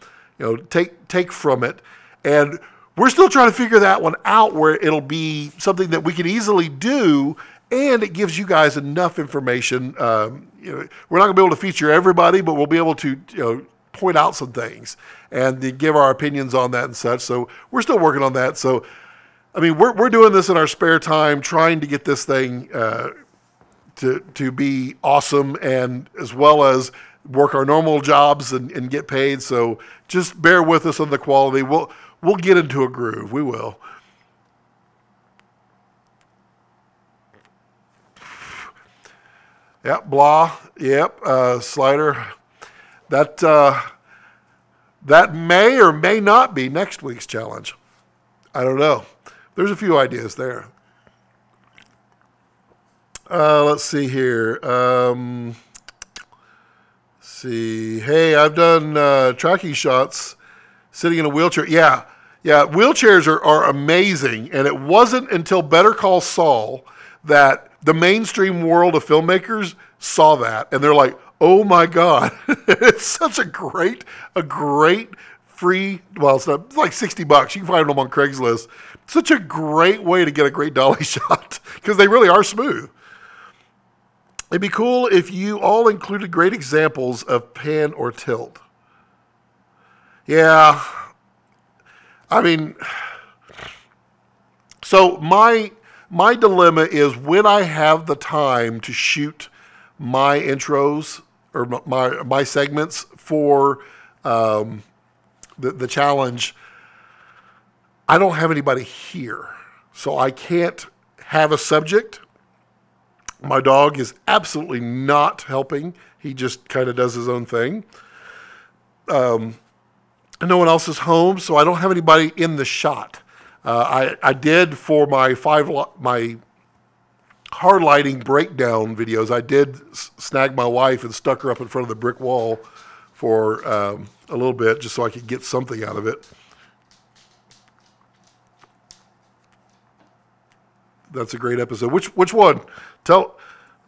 S1: take from it. And we're still trying to figure that one out, where it'll be something that we can easily do, and it gives you guys enough information. We're not going to be able to feature everybody, but we'll be able to point out some things and give our opinions on that and such. So we're still working on that. So I mean, we're doing this in our spare time, trying to get this thing to be awesome, and as well as work our normal jobs and get paid. So just bear with us on the quality. We'll get into a groove. We will. Yep, blah. Yep, slider. That may or may not be next week's challenge. I don't know. There's a few ideas there. Let's see here. See. Hey, I've done tracking shots sitting in a wheelchair. Yeah. Wheelchairs are amazing. And it wasn't until Better Call Saul that the mainstream world of filmmakers saw that. And they're like, oh my God, it's such a great free, well, it's like $60. You can find them on Craigslist. Such a great way to get a great dolly shot because they really are smooth. It'd be cool if you all included great examples of pan or tilt. Yeah. I mean, so my dilemma is when I have the time to shoot my intros or my segments for the challenge, I don't have anybody here. So I can't have a subject. My dog is absolutely not helping. He just kind of does his own thing. No one else is home, so I don't have anybody in the shot. I did for my hard lighting breakdown videos. I did snag my wife and stuck her up in front of the brick wall for a little bit, just so I could get something out of it. That's a great episode. Which one? Hold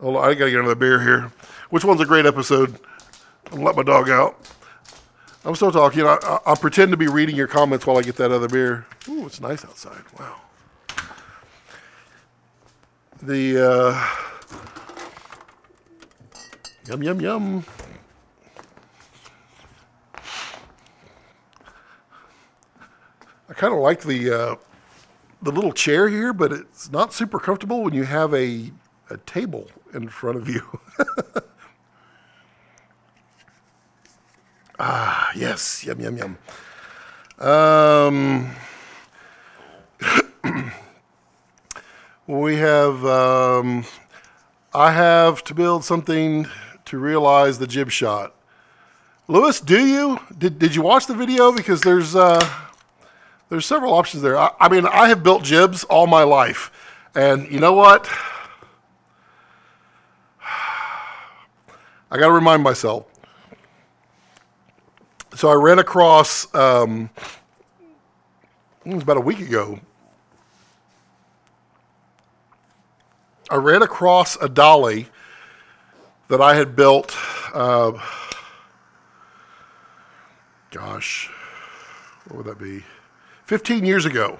S1: on, I gotta get another beer here. Which one's a great episode? I'll let my dog out. I'm still talking. I'll pretend to be reading your comments while I get that other beer. Ooh, it's nice outside. Wow. Yum, yum, yum. I kind of like the little chair here, but it's not super comfortable when you have a table in front of you. Ah, yes. Yum, yum, yum. We have, I have to build something to realize the jib shot. Lewis, do you? Did you watch the video? Because there's several options there. I mean, I have built jibs all my life. And you know what? I got to remind myself. So I ran across, it was about a week ago. I ran across a dolly that I had built, gosh, what would that be? 15 years ago,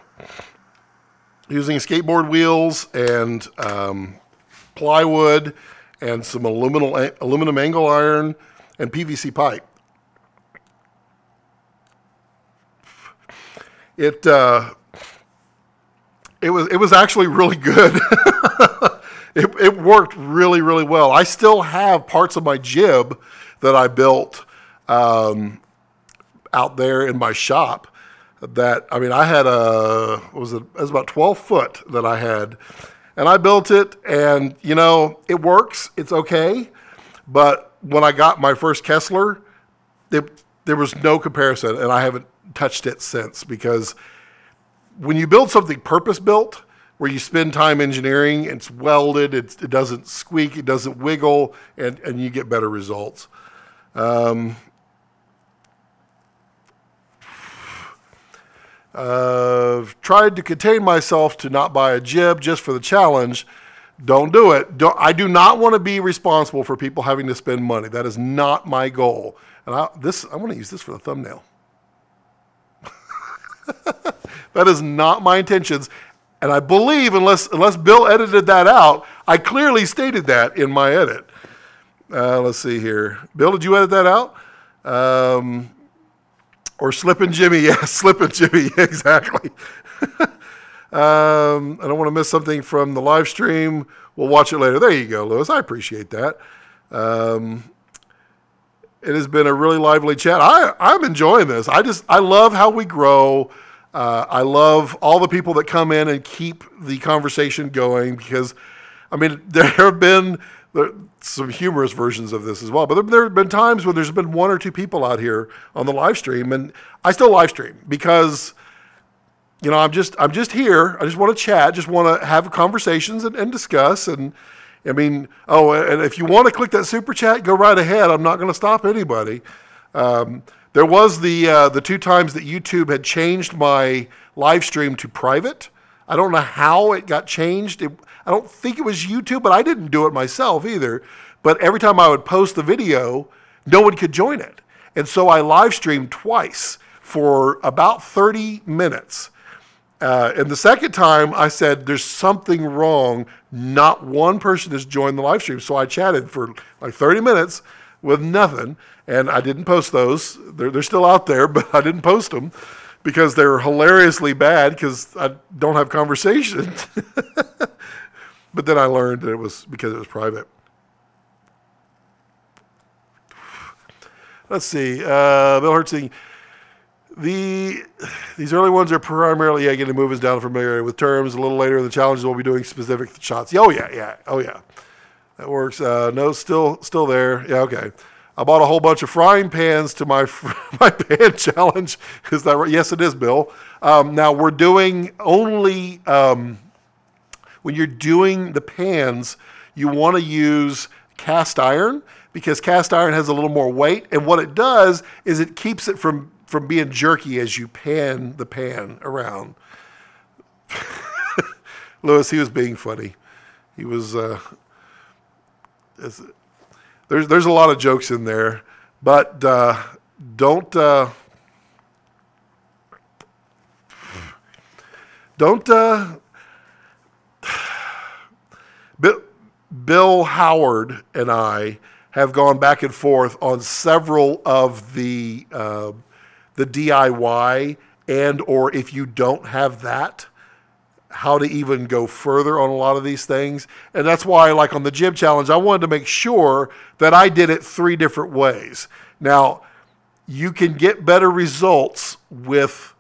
S1: using skateboard wheels and plywood and some aluminum angle iron and PVC pipe. It was actually really good. It worked really, really well. I still have parts of my jib that I built out there in my shop. That, I mean, I had it was about 12 foot that I had, and I built it, and you know, it works. It's okay, but when I got my first Kessler, there was no comparison, and I haven't touched it since, because when you build something purpose-built, where you spend time engineering, it's welded, it doesn't squeak, it doesn't wiggle, and you get better results. Tried to contain myself to not buy a jib just for the challenge. Don't do it. I do not want to be responsible for people having to spend money. That is not my goal. And I want to use this for the thumbnail. That is not my intentions. And I believe, unless Bill edited that out, I clearly stated that in my edit. Let's see here. Bill, did you edit that out? Or Slippin' Jimmy. Yes, Slippin' Jimmy. Exactly. I don't want to miss something from the live stream. We'll watch it later. There you go, Lewis. I appreciate that. It has been a really lively chat. I'm enjoying this. I love how we grow. I love all the people that come in and keep the conversation going because, I mean, there have been some humorous versions of this as well. But there have been times when there's been one or two people out here on the live stream, and I still live stream because, you know, I'm just here. I just want to chat, just want to have conversations and discuss. And I mean, and if you want to click that super chat, go right ahead. I'm not going to stop anybody. There was the 2 times that YouTube had changed my live stream to private. I don't know how it got changed. I don't think it was YouTube, but I didn't do it myself either. But every time I would post the video, no one could join it. And so I live streamed twice for about 30 minutes. And the second time I said, there's something wrong. Not one person has joined the live stream. So I chatted for like 30 minutes with nothing. And I didn't post those. They're still out there, but I didn't post them because they're hilariously bad because I don't have conversation. But then I learned that it was because it was private. Let's see. Bill Hertzing. These early ones are primarily getting to move us down familiarity with terms. A little later in the challenges, we'll be doing specific shots. Oh, yeah. Oh, yeah. That works. No, still there. Yeah, okay. I bought a whole bunch of frying pans to my pan challenge. Is that right? Yes, it is, Bill. Now, we're doing only, when you're doing the pans, you want to use cast iron because cast iron has a little more weight. And what it does is it keeps it from being jerky as you pan the pan around. Lewis, he was being funny. He was, there's a lot of jokes in there, but don't Bill Howard and I have gone back and forth on several of the DIY and or if you don't have that, how to even go further on a lot of these things. And that's why, like on the Jib Challenge, I wanted to make sure that I did it 3 different ways. Now, you can get better results with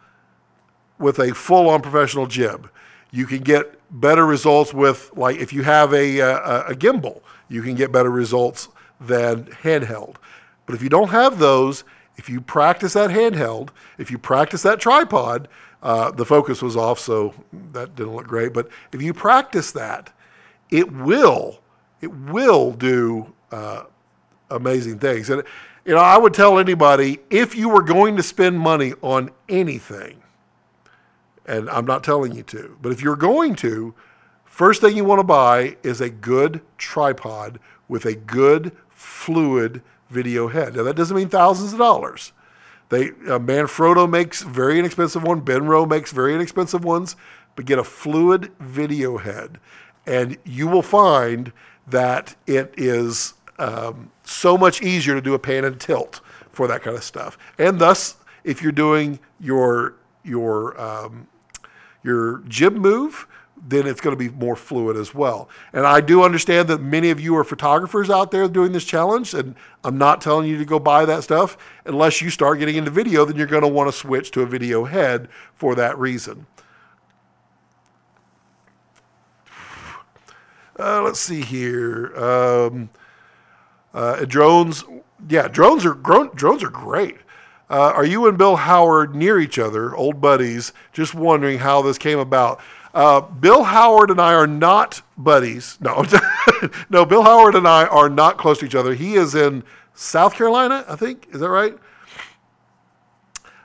S1: a full-on professional jib. You can get better results with, like, if you have a gimbal, you can get better results than handheld. But if you don't have those, if you practice that handheld, if you practice that tripod, the focus was off, so that didn't look great. But if you practice that, it will do amazing things. And you know, I would tell anybody, if you were going to spend money on anything, and I'm not telling you to, but if you're going to, first thing you want to buy is a good tripod with a good fluid video head. Now, that doesn't mean thousands of dollars. Manfrotto makes very inexpensive one. Benro makes very inexpensive ones. But get a fluid video head, and you will find that it is so much easier to do a pan and tilt for that kind of stuff. And thus, if you're doing your jib move, then it's going to be more fluid as well. And I do understand that many of you are photographers out there doing this challenge, and I'm not telling you to go buy that stuff. Unless you start getting into video, then you're going to want to switch to a video head for that reason. Let's see here. Drones, yeah, drones are great. Are you and Bill Howard near each other, old buddies? Just wondering how this came about. Bill Howard and I are not buddies. No, no, Bill Howard and I are not close to each other. He is in South Carolina, I think. Is that right?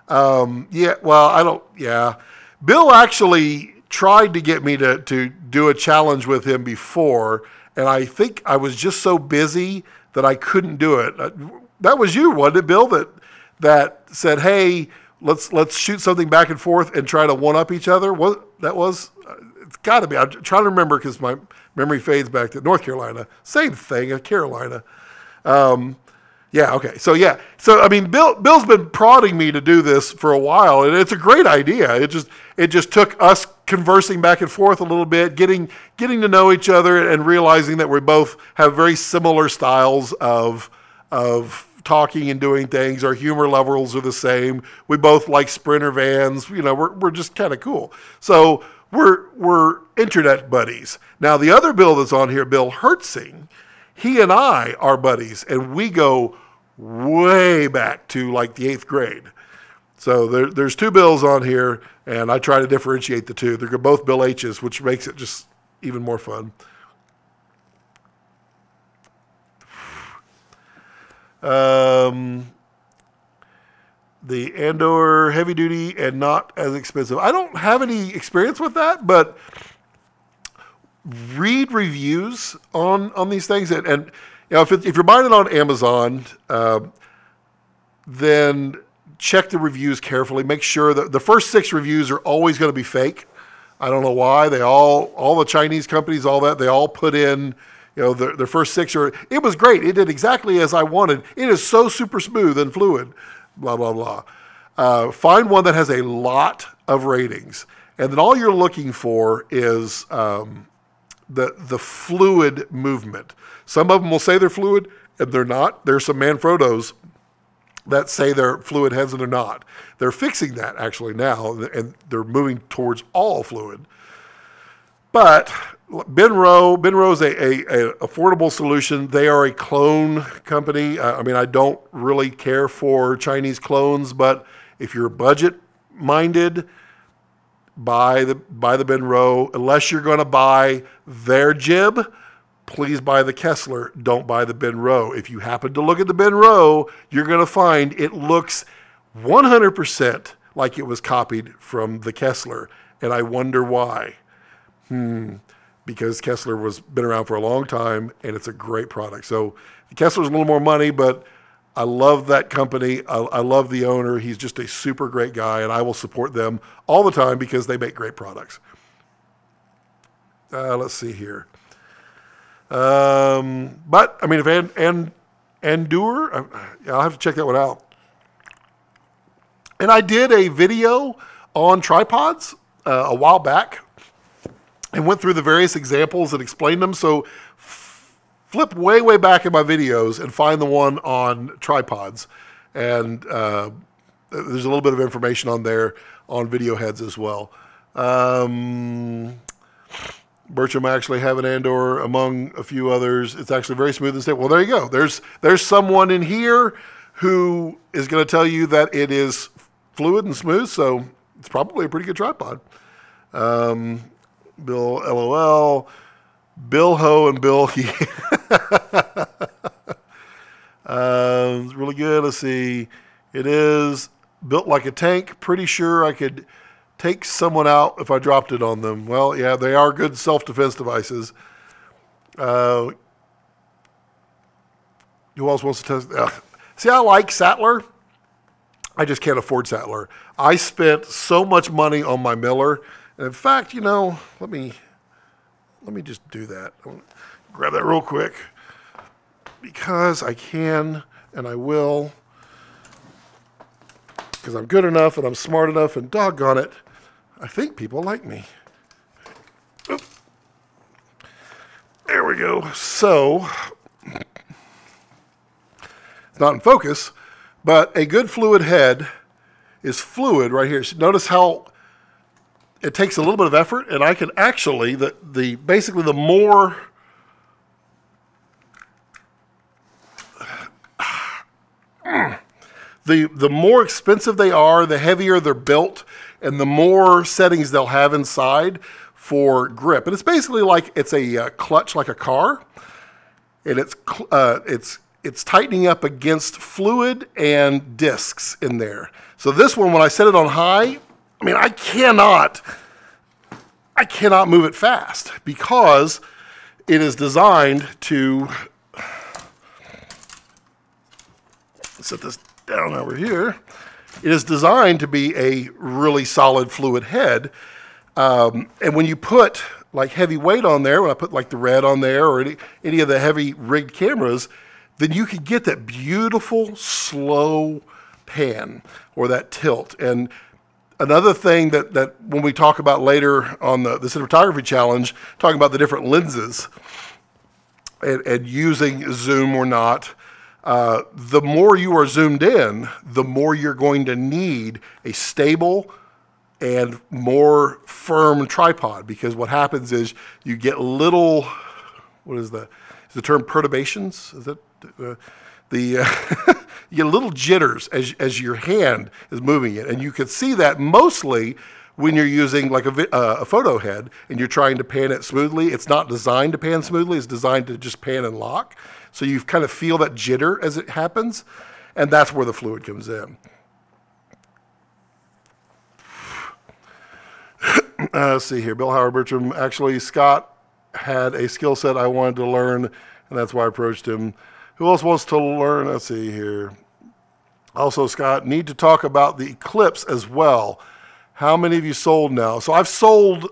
S1: Yeah, well, yeah. Bill actually tried to get me to do a challenge with him before, and I think I was just so busy that I couldn't do it. That was you, wasn't it, Bill, that said, hey, let's shoot something back and forth and try to one-up each other? What that was? It's got to be. I'm trying to remember because my memory fades back to North Carolina. Same thing, Carolina. Yeah, okay. So, yeah. So, I mean, Bill's been prodding me to do this for a while, and it's a great idea. It just took us conversing back and forth a little bit, getting to know each other, and realizing that we both have very similar styles of talking and doing things. Our humor levels are the same. We both like Sprinter vans. You know, we're just kind of cool. So we're internet buddies. Now the other Bill that's on here, Bill Hertzing, he and I are buddies, and we go way back to like the 8th grade. So there's 2 Bills on here, and I try to differentiate the 2. They're both Bill H's, which makes it just even more fun. The Andor heavy duty and not as expensive. I don't have any experience with that, but read reviews on these things, and you know, if you're buying it on Amazon, then check the reviews carefully. Make sure that the first 6 reviews are always going to be fake. I don't know why. They all the Chinese companies, all that, they all put in, you know, their first 6 are, it was great. It did exactly as I wanted. It is so super smooth and fluid, blah, blah, blah. Find one that has a lot of ratings. And then all you're looking for is the fluid movement. Some of them will say they're fluid, and they're not. There's some Manfrottos that say they're fluid heads, and they're not. They're fixing that actually now, and they're moving towards all fluid. But Benro's a affordable solution. They are a clone company. I mean, I don't really care for Chinese clones, but if you're budget minded, buy the Benro. Unless you're going to buy their jib, please buy the Kessler. Don't buy the Benro. If you happen to look at the Benro, you're going to find it looks 100% like it was copied from the Kessler, and I wonder why. Because Kessler been around for a long time, and it's a great product. So the Kessler's a little more money, but I love that company. I love the owner. He's just a super great guy, and I will support them all the time because they make great products. Let's see here. But I mean, if Endure, I'll have to check that one out. And I did a video on tripods a while back, and went through the various examples and explained them. So flip way back in my videos and find the one on tripods. And there's a little bit of information on there on video heads as well. Bertram actually have an Andor among a few others. It's actually very smooth and stable. Well, there you go. There's someone in here who is going to tell you that it is fluid and smooth, so it's probably a pretty good tripod. Bill LOL, Bill Ho, and Bill He. It's really good. Let's see. It is built like a tank. Pretty sure I could take someone out if I dropped it on them. Well, yeah, they are good self-defense devices. Who else wants to test? See, I like Sattler. I just can't afford Sattler. I spent so much money on my Miller. And in fact, you know, let me just do that. Grab that real quick because I can and I will, because I'm good enough and I'm smart enough, and doggone it, I think people like me. Oop. There we go. So it's not in focus, but a good fluid head is fluid right here. So notice how it takes a little bit of effort, and I can actually, basically the more the more expensive they are, the heavier they're built, and the more settings they'll have inside for grip. And it's basically like it's a clutch like a car, and it's tightening up against fluid and discs in there. So this one, when I set it on high, I mean, I cannot move it fast because it is designed to, set this down over here. It is designed to be a really solid fluid head. And when you put like heavy weight on there, when I put like the Red on there or any of the heavy rigged cameras, then you can get that beautiful slow pan or that tilt. And Another thing that when we talk about later on the cinematography challenge, talking about the different lenses and using zoom or not, the more you are zoomed in, the more you're going to need a stable and more firm tripod, because what happens is you get little, is the term perturbations? Is that you get little jitters as your hand is moving it, and you can see that mostly when you're using like a photo head and you're trying to pan it smoothly. It's not designed to pan smoothly; it's designed to just pan and lock. So you kind of feel that jitter as it happens, and that's where the fluid comes in. Let's see here. Bill Howard Bertram. Actually, Scott had a skill set I wanted to learn, and that's why I approached him. Who else wants to learn? Let's see here. Also, Scott, need to talk about the Eclipse as well. How many of you sold now? So I've sold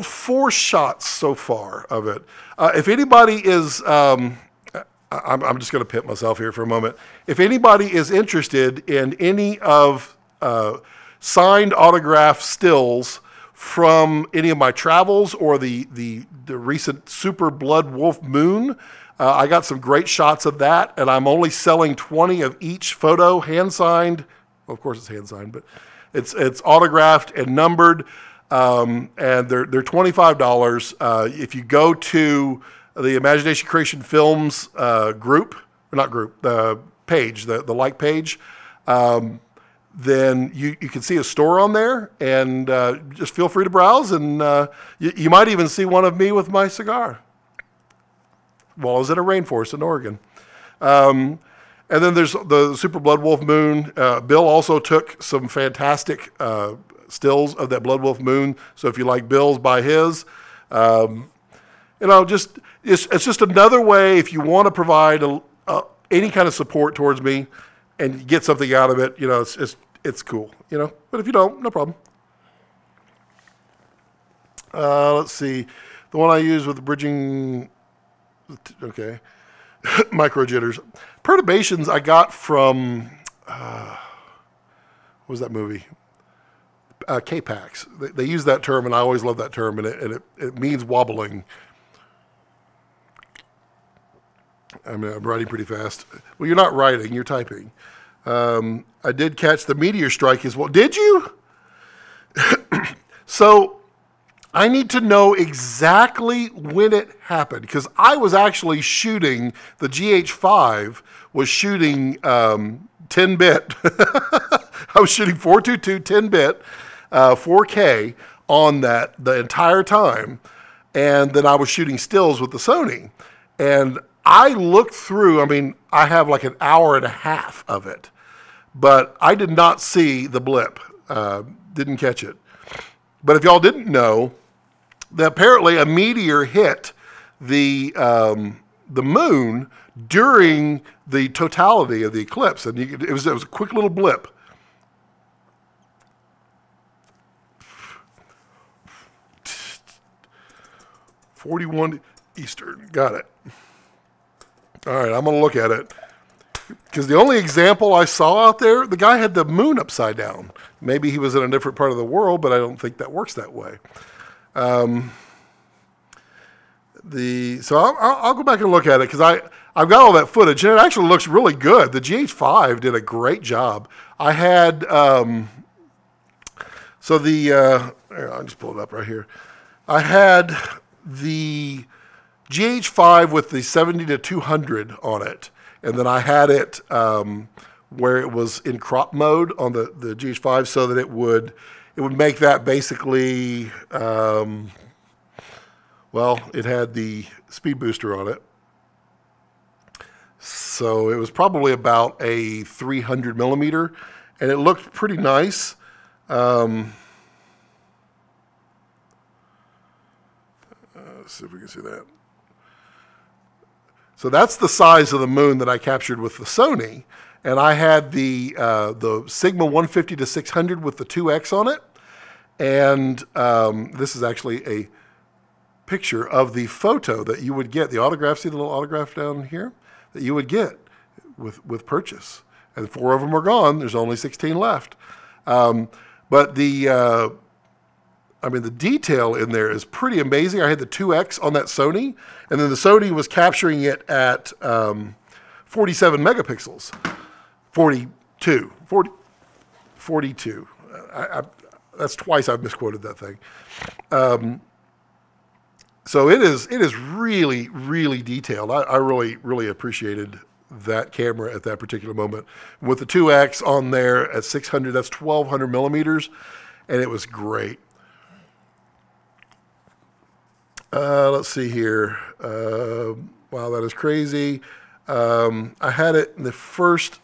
S1: 4 shots so far of it. If anybody is, I'm just going to pit myself here for a moment. If anybody is interested in any of signed autograph stills from any of my travels or the recent Super Blood Wolf Moon, I got some great shots of that, and I'm only selling 20 of each photo, hand signed. Well, of course it's hand signed, but it's autographed and numbered, and they're $25. If you go to the Imagination Creation Films group, or not group, the page, the like page, then you can see a store on there, and just feel free to browse, and you might even see one of me with my cigar while I was in a rainforest in Oregon. And then there's the Super Blood Wolf Moon. Bill also took some fantastic stills of that Blood Wolf Moon, so if you like Bill's, buy his. It's just another way if you want to provide any kind of support towards me and get something out of it. It's cool, But if you don't, no problem. Let's see. The one I use with the bridging, okay, micro jitters. Perturbations I got from, what was that movie? K-Pax. They use that term, and I always love that term, and it means wobbling. I'm writing pretty fast. Well, you're not writing, you're typing. I did catch the meteor strike as well. Did you? So I need to know exactly when it happened, because I was actually shooting, the GH5 was shooting 10-bit. I was shooting 422 10-bit 4K on that the entire time, and then I was shooting stills with the Sony. And I looked through, I have like an hour and a half of it, but I did not see the blip, didn't catch it. But if y'all didn't know, that apparently a meteor hit the moon during the totality of the eclipse, and it was a quick little blip. $41 Eastern, got it. All right, I'm going to look at it. Because the only example I saw out there, the guy had the moon upside down. Maybe he was in a different part of the world, but I don't think that works that way. So I'll go back and look at it, because I've got all that footage, and it actually looks really good. The GH5 did a great job. I had, here, I'll just pull it up right here. I had the GH5 with the 70-200 on it, and then I had it where it was in crop mode on the GH5, so that it would make that basically, it had the speed booster on it, so it was probably about a 300 millimeter, and it looked pretty nice. Let's see if we can see that. So that's the size of the moon that I captured with the Sony, and I had the Sigma 150 to 600 with the 2X on it, and this is actually a picture of the photo that you would get, the autograph. See the little autograph down here that you would get with purchase, and 4 of them are gone. There's only 16 left. But the detail in there is pretty amazing. I had the 2X on that Sony, and then the Sony was capturing it at 47 megapixels. 42. That's twice I've misquoted that thing. So it is really, really detailed. I really, really appreciated that camera at that particular moment. With the 2X on there at 600, that's 1200 millimeters, and it was great. Let's see here. Wow, that is crazy. I had it in the first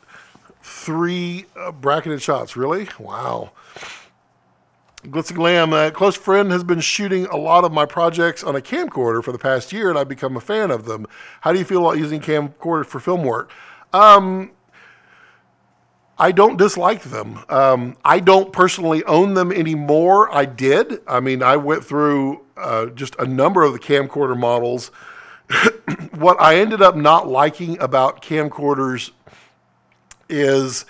S1: 3 bracketed shots. Really? Wow. Glitzy Glam, a close friend has been shooting a lot of my projects on a camcorder for the past year, and I've become a fan of them. How do you feel about using camcorders for film work? I don't dislike them. I don't personally own them anymore. I did. I mean, I went through just a number of the camcorder models. What I ended up not liking about camcorders is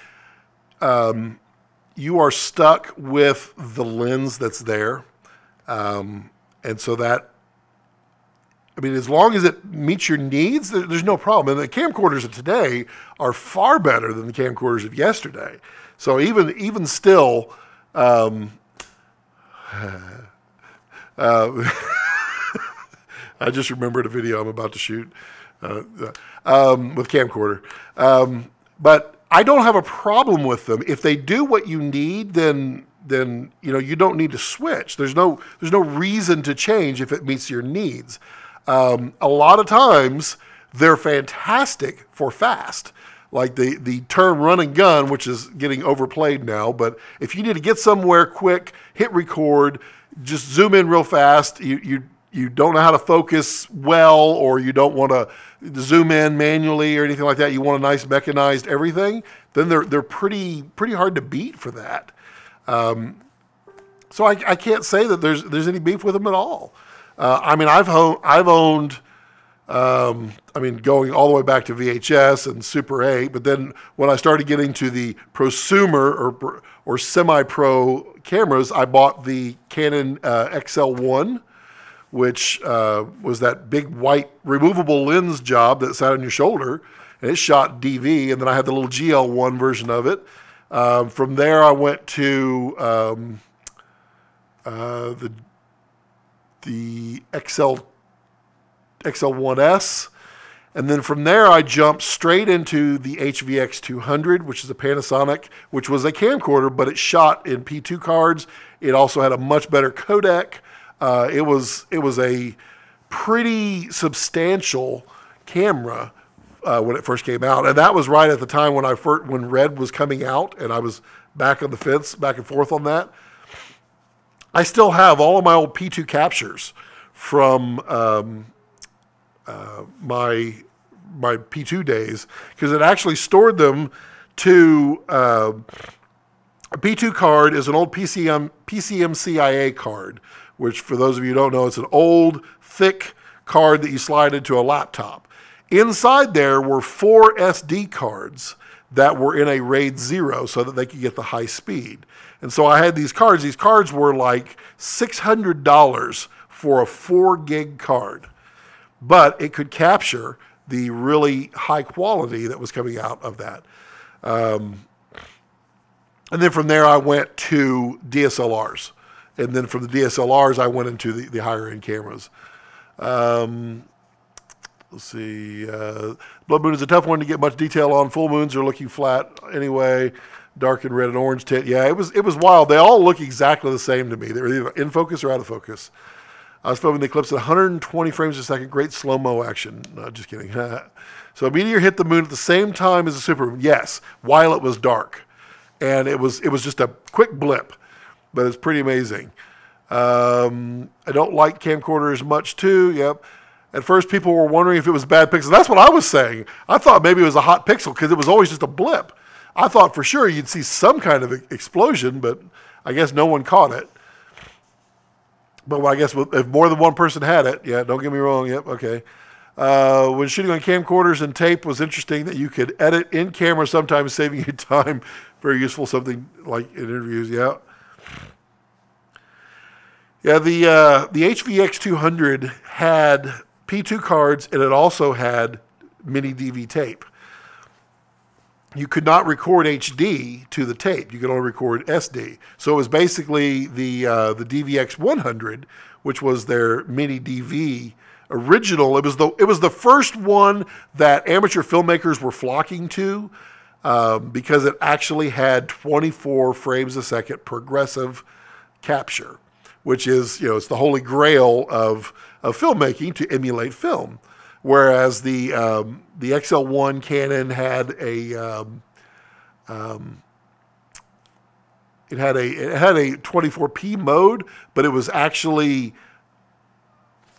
S1: you are stuck with the lens that's there. And so that, I mean, as long as it meets your needs, there's no problem. And the camcorders of today are far better than the camcorders of yesterday. So even still, I just remembered a video I'm about to shoot with camcorder. But I don't have a problem with them. If they do what you need, then you don't need to switch. There's no reason to change if it meets your needs. A lot of times they're fantastic for fast, like the term run and gun, which is getting overplayed now. But if you need to get somewhere quick, hit record, just zoom in real fast. You don't know how to focus well, or you don't want to zoom in manually or anything like that. You want a nice mechanized everything. Then they're pretty hard to beat for that. So I can't say that there's any beef with them at all. I mean, I've owned. Going all the way back to VHS and Super 8, but then when I started getting to the prosumer or semi-pro cameras, I bought the Canon XL1, which was that big white removable lens job that sat on your shoulder, and it shot DV, and then I had the little GL1 version of it. From there, I went to the XL1S, and then from there I jumped straight into the HVX 200, which is a Panasonic, which was a camcorder, but it shot in P2 cards. It also had a much better codec. It was a pretty substantial camera when it first came out, and that was right at the time when Red was coming out, and I was back on the fence, back and forth on that. I still have all of my old P2 captures from my P2 days, because it actually stored them to a P2 card is an old PCMCIA card, which for those of you who don't know, it's an old thick card that you slide into a laptop. Inside there were 4 SD cards that were in a RAID 0 so that they could get the high speed. And so I had these cards. These cards were like $600 for a 4 gig card, but it could capture the really high quality that was coming out of that. And then from there I went to DSLRs. And then from the DSLRs I went into the higher end cameras. Let's see. Blood Moon is a tough one to get much detail on. Full moons are looking flat anyway. Dark and red and orange tint. Yeah, it was wild. They all look exactly the same to me. They were either in focus or out of focus. I was filming the clips at 120 frames a second. Great slow-mo action. No, just kidding. So a meteor hit the moon at the same time as a supermoon. Yes, while it was dark. And it was just a quick blip. But it's pretty amazing. I don't like camcorders much too. Yep. At first, people were wondering if it was bad pixel. That's what I was saying. I thought maybe it was a hot pixel because it was always just a blip. I thought for sure you'd see some kind of explosion, but I guess no one caught it. But I guess if more than one person had it, yeah, don't get me wrong. Yep, okay. When shooting on camcorders and tape was interesting that you could edit in camera, sometimes saving you time. Very useful, something like in interviews. Yeah. Yeah, the HVX 200 had P2 cards, and it also had mini DV tape. You could not record HD to the tape. You could only record SD. So it was basically the DVX 100, which was their mini DV original. It was the first one that amateur filmmakers were flocking to because it actually had 24 frames a second progressive capture, which is, it's the holy grail of filmmaking, to emulate film. Whereas the XL1 Canon had it had a 24p mode, but it was actually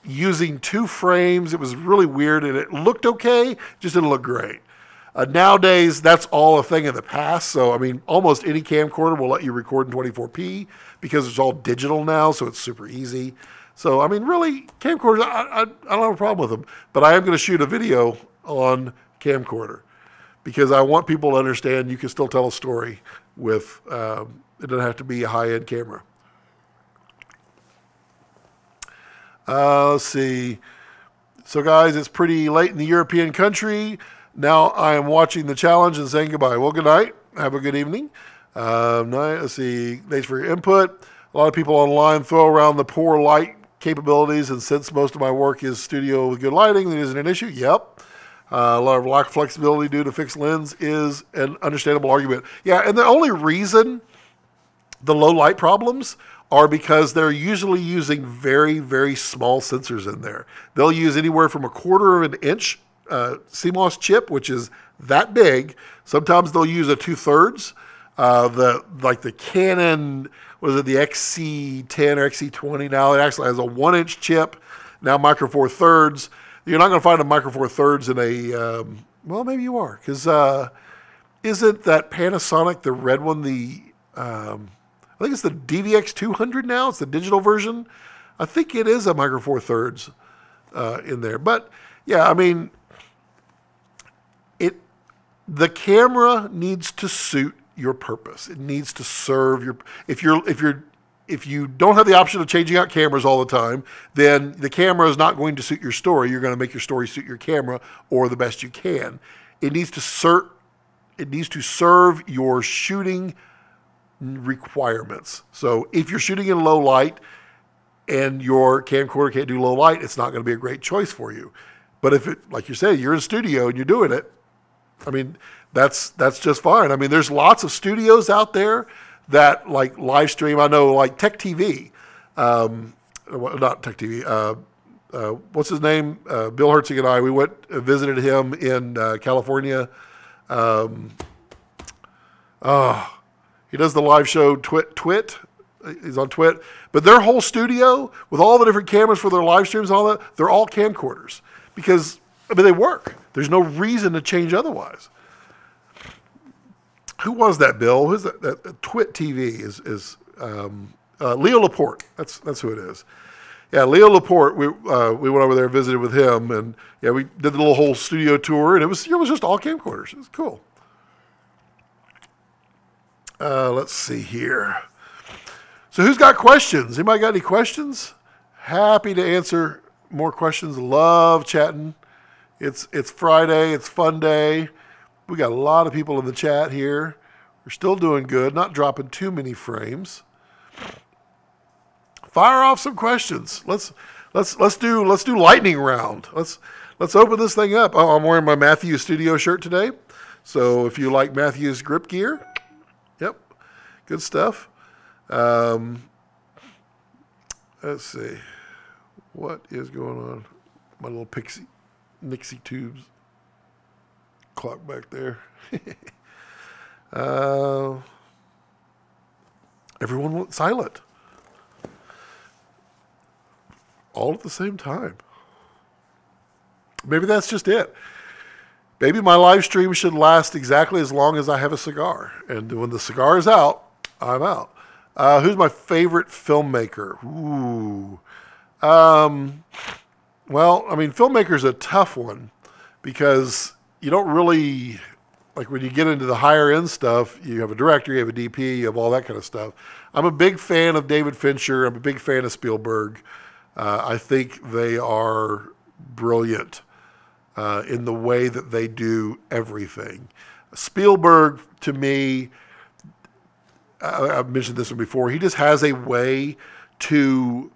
S1: using 2 frames. It was really weird, and it looked okay, just didn't look great. Nowadays, that's all a thing of the past. So, I mean, almost any camcorder will let you record in 24p because it's all digital now, so it's super easy. So, I mean, really, camcorders, I don't have a problem with them. But I am going to shoot a video on camcorder because I want people to understand you can still tell a story with, it doesn't have to be a high-end camera. Let's see. So, guys, it's pretty late in the European country. Now I am watching the challenge and saying goodbye. Well, good night. Have a good evening. Let's see. Thanks for your input. A lot of people online throw around the poor light capabilities, and since most of my work is studio with good lighting, that isn't an issue. Yep. A lot of lack of flexibility due to fixed lens is an understandable argument. Yeah, and the only reason the low light problems are because they're usually using very, very small sensors in there. They'll use anywhere from 1/4 of an inch CMOS chip, which is that big. Sometimes they'll use a 2/3. Like the Canon, was it the XC10 or XC20 now? It actually has a 1-inch chip, now micro four thirds. You're not going to find a micro four thirds in a, well, maybe you are, because isn't that Panasonic, the red one, I think it's the DVX 200 now. It's the digital version. I think it is a micro four thirds in there. But yeah, I mean, the camera needs to suit your purpose. It needs to serve your. If you don't have the option of changing out cameras all the time, then the camera is not going to suit your story. You're going to make your story suit your camera, or the best you can. It needs to serve your shooting requirements. So if you're shooting in low light and your camcorder can't do low light, it's not going to be a great choice for you. But if it, like you say, you're in a studio and you're doing it, I mean, that's just fine. I mean, there's lots of studios out there that like live stream. I know like Tech TV, not Tech TV. What's his name? Bill Herzig and I, we went visited him in California. He does the live show Twit. He's on Twit. But their whole studio with all the different cameras for their live streams and all that, they're all camcorders because, I mean, they work. There's no reason to change otherwise. Who was that, Bill? Who's that Twit TV is Leo Laporte. That's who it is. Yeah, Leo Laporte. We went over there and visited with him, and yeah, we did the little whole studio tour, and it was just all camcorders. It was cool. Let's see here. So who's got questions? Anybody got any questions? Happy to answer more questions. Love chatting. It's Friday. It's fun day. We got a lot of people in the chat here. We're still doing good. Not dropping too many frames. Fire off some questions. Let's do lightning round. Let's open this thing up. Oh, I'm wearing my Matthews Studio shirt today. So if you like Matthews grip gear, yep, good stuff. Let's see. What is going on? My little Nixie tubes clock back there. Everyone went silent. All at the same time. Maybe that's just it. Maybe my live stream should last exactly as long as I have a cigar. And when the cigar is out, I'm out. Who's my favorite filmmaker? Ooh. Well, I mean, filmmaker's a tough one because you don't really, like when you get into the higher end stuff, you have a director, you have a DP, you have all that kind of stuff. I'm a big fan of David Fincher. I'm a big fan of Spielberg. I think they are brilliant in the way that they do everything. Spielberg, to me, I've mentioned this one before, he just has a way to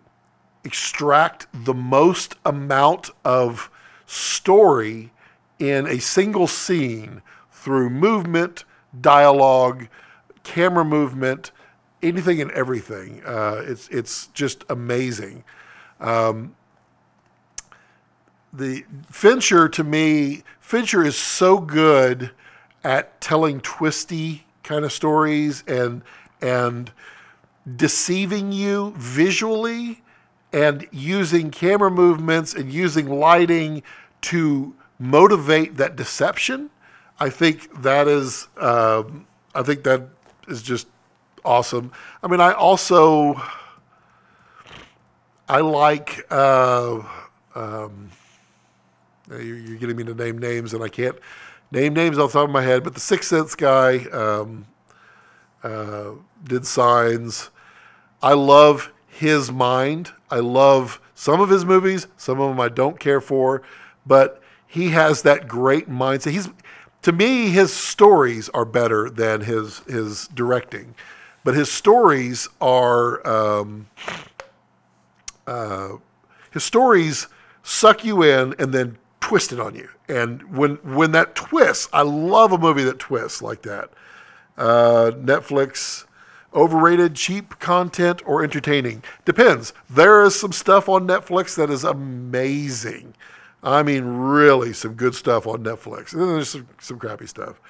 S1: extract the most amount of story in a single scene through movement, dialogue, camera movement, anything and everything. It's just amazing. The Fincher, to me, Fincher is so good at telling twisty kind of stories and deceiving you visually and using camera movements and using lighting to motivate that deception. I think that is just awesome. I mean, I like you're getting me to name names, and I can't name names off the top of my head, but the Sixth Sense guy did Signs. I love his mind. I love some of his movies. Some of them I don't care for, but he has that great mindset. To me, his stories are better than his directing, but his stories are his stories suck you in and then twist it on you. And when that twists, I love a movie that twists like that. Netflix, overrated, cheap content, or entertaining? Depends. There is some stuff on Netflix that is amazing. I mean, really some good stuff on Netflix. And then there's some crappy stuff.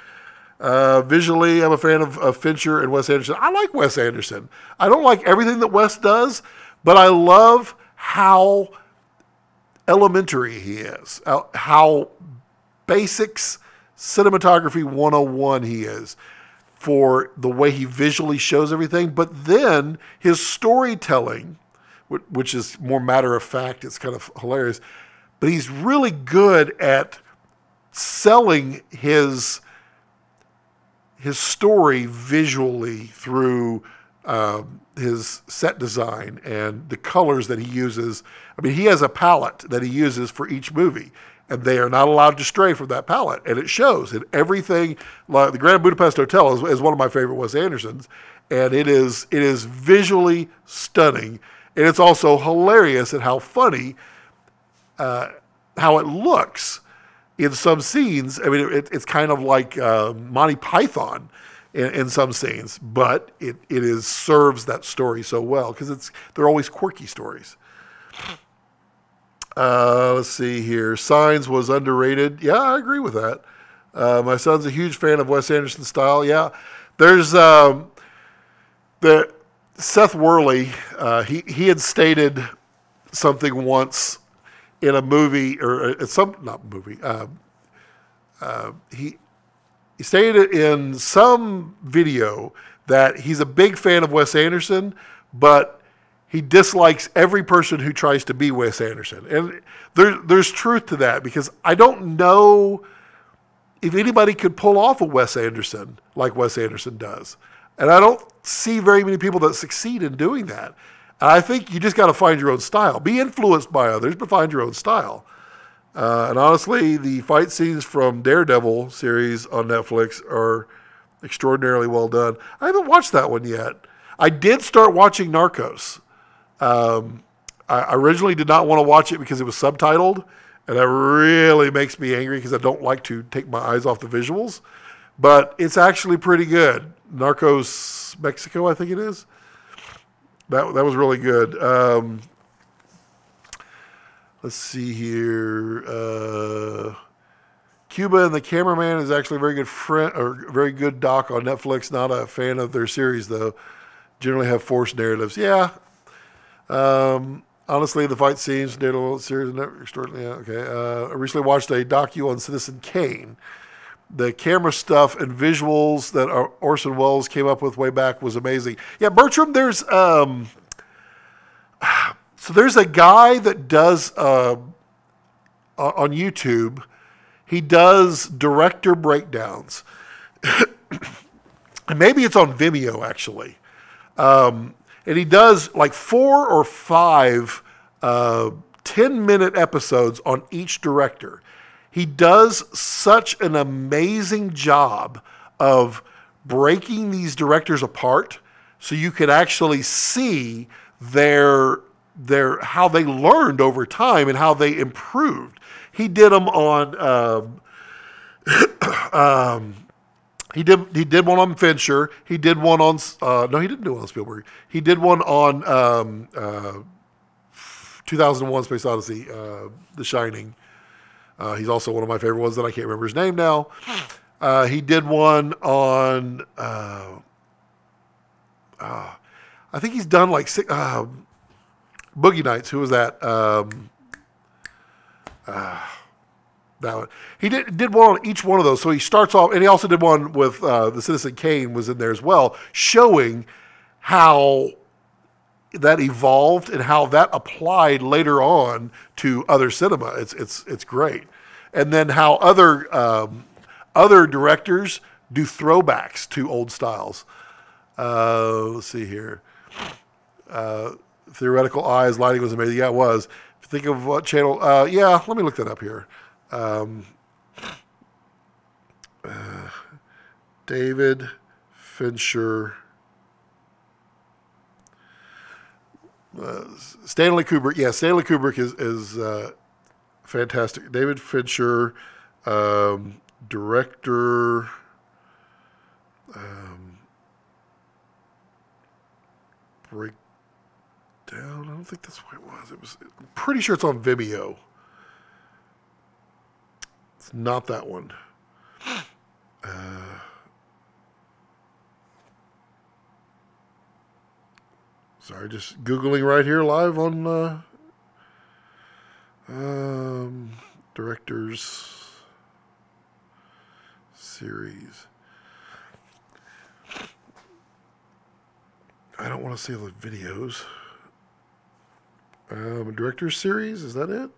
S1: Visually, I'm a fan of Fincher and Wes Anderson. I like Wes Anderson. I don't like everything that Wes does, but I love how elementary he is, how basics cinematography 101 he is for the way he visually shows everything. But then his storytelling, which is more matter of fact, it's kind of hilarious, but he's really good at selling his story visually through his set design and the colors that he uses. I mean, he has a palette that he uses for each movie, and they are not allowed to stray from that palette. And it shows in everything. Like the Grand Budapest Hotel is one of my favorite Wes Andersons, and it is visually stunning. And it's also hilarious at how funny, how it looks in some scenes. I mean, it's kind of like Monty Python in some scenes, but it serves that story so well because they're always quirky stories. Let's see here. Signs was underrated. Yeah, I agree with that. My son's a huge fan of Wes Anderson's style. Yeah, there's the Seth Worley. He had stated something once in a movie or not movie. He stated it in some video that he's a big fan of Wes Anderson, but he dislikes every person who tries to be Wes Anderson. And there's truth to that because I don't know if anybody could pull off a Wes Anderson like Wes Anderson does. And I don't see very many people that succeed in doing that. And I think you just got to find your own style. Be influenced by others, but find your own style. And honestly, the fight scenes from Daredevil series on Netflix are extraordinarily well done. I haven't watched that one yet. I did start watching Narcos. I originally did not want to watch it because it was subtitled, and that really makes me angry because I don't like to take my eyes off the visuals. But it's actually pretty good. Narcos Mexico, I think it is. That was really good. Let's see here. Cuba and the Cameraman is actually a very good friend or very good doc on Netflix. Not a fan of their series though. Generally have forced narratives. Yeah. Honestly, the fight scenes, Daredevil series, extraordinary. Yeah, okay. I recently watched a docu on Citizen Kane. The camera stuff and visuals that Orson Welles came up with way back was amazing. Yeah, Bertram, there's a guy that does on YouTube, he does director breakdowns. And maybe it's on Vimeo, actually. And he does like 4 or 5 10-minute episodes on each director. He does such an amazing job of breaking these directors apart so you can actually see their how they learned over time and how they improved. He did them on he did one on Fincher. He did one on no, he didn't do one on Spielberg. He did one on 2001: Space Odyssey, The Shining. He's also one of my favorite ones that I can't remember his name now. He did one on I think he's done like 6 Boogie Nights. Who was that? That one. He did one on each one of those. So he starts off, and he also did one with the Citizen Kane was in there as well, showing how that evolved and how that applied later on to other cinema. It's great. And then how other directors do throwbacks to old styles. Let's see here. Theoretical Eyes, lighting was amazing. Yeah, it was. If you think of what channel, yeah, let me look that up here. David Fincher, Stanley Kubrick. Yeah, Stanley Kubrick is fantastic. David Fincher, director. Breakdown. I don't think that's what it was. I'm pretty sure it's on Vimeo. It's not that one. Sorry, just Googling right here live on directors series. I don't want to see the videos. Director's series, is that it?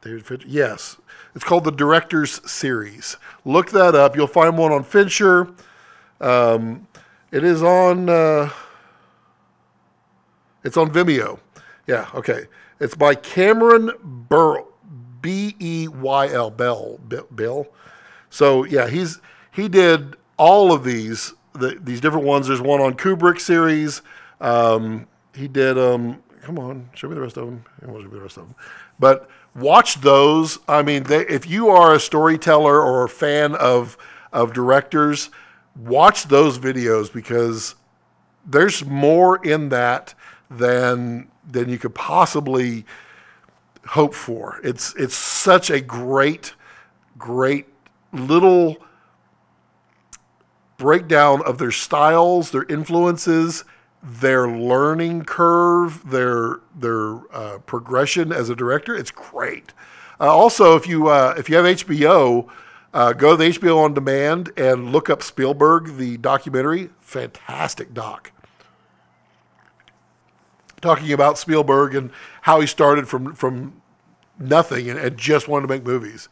S1: David Fincher? Yes. It's called the Director's Series. Look that up. You'll find one on Fincher. It is on... it's on Vimeo. Yeah, okay. It's by Cameron Burl. B-E-Y-L. Bell. So, yeah, he did all of these different ones. There's one on Kubrick series. He did... come on, show me the rest of them. I want to show me the rest of them. But... watch those. I mean, if you are a storyteller or a fan of directors, watch those videos because there's more in that than you could possibly hope for. It's such a great little breakdown of their styles, their influences, their learning curve, their progression as a director. It's great. Also, if you have HBO, go to the HBO On Demand and look up Spielberg, the documentary. Fantastic doc. Talking about Spielberg and how he started from nothing and just wanted to make movies.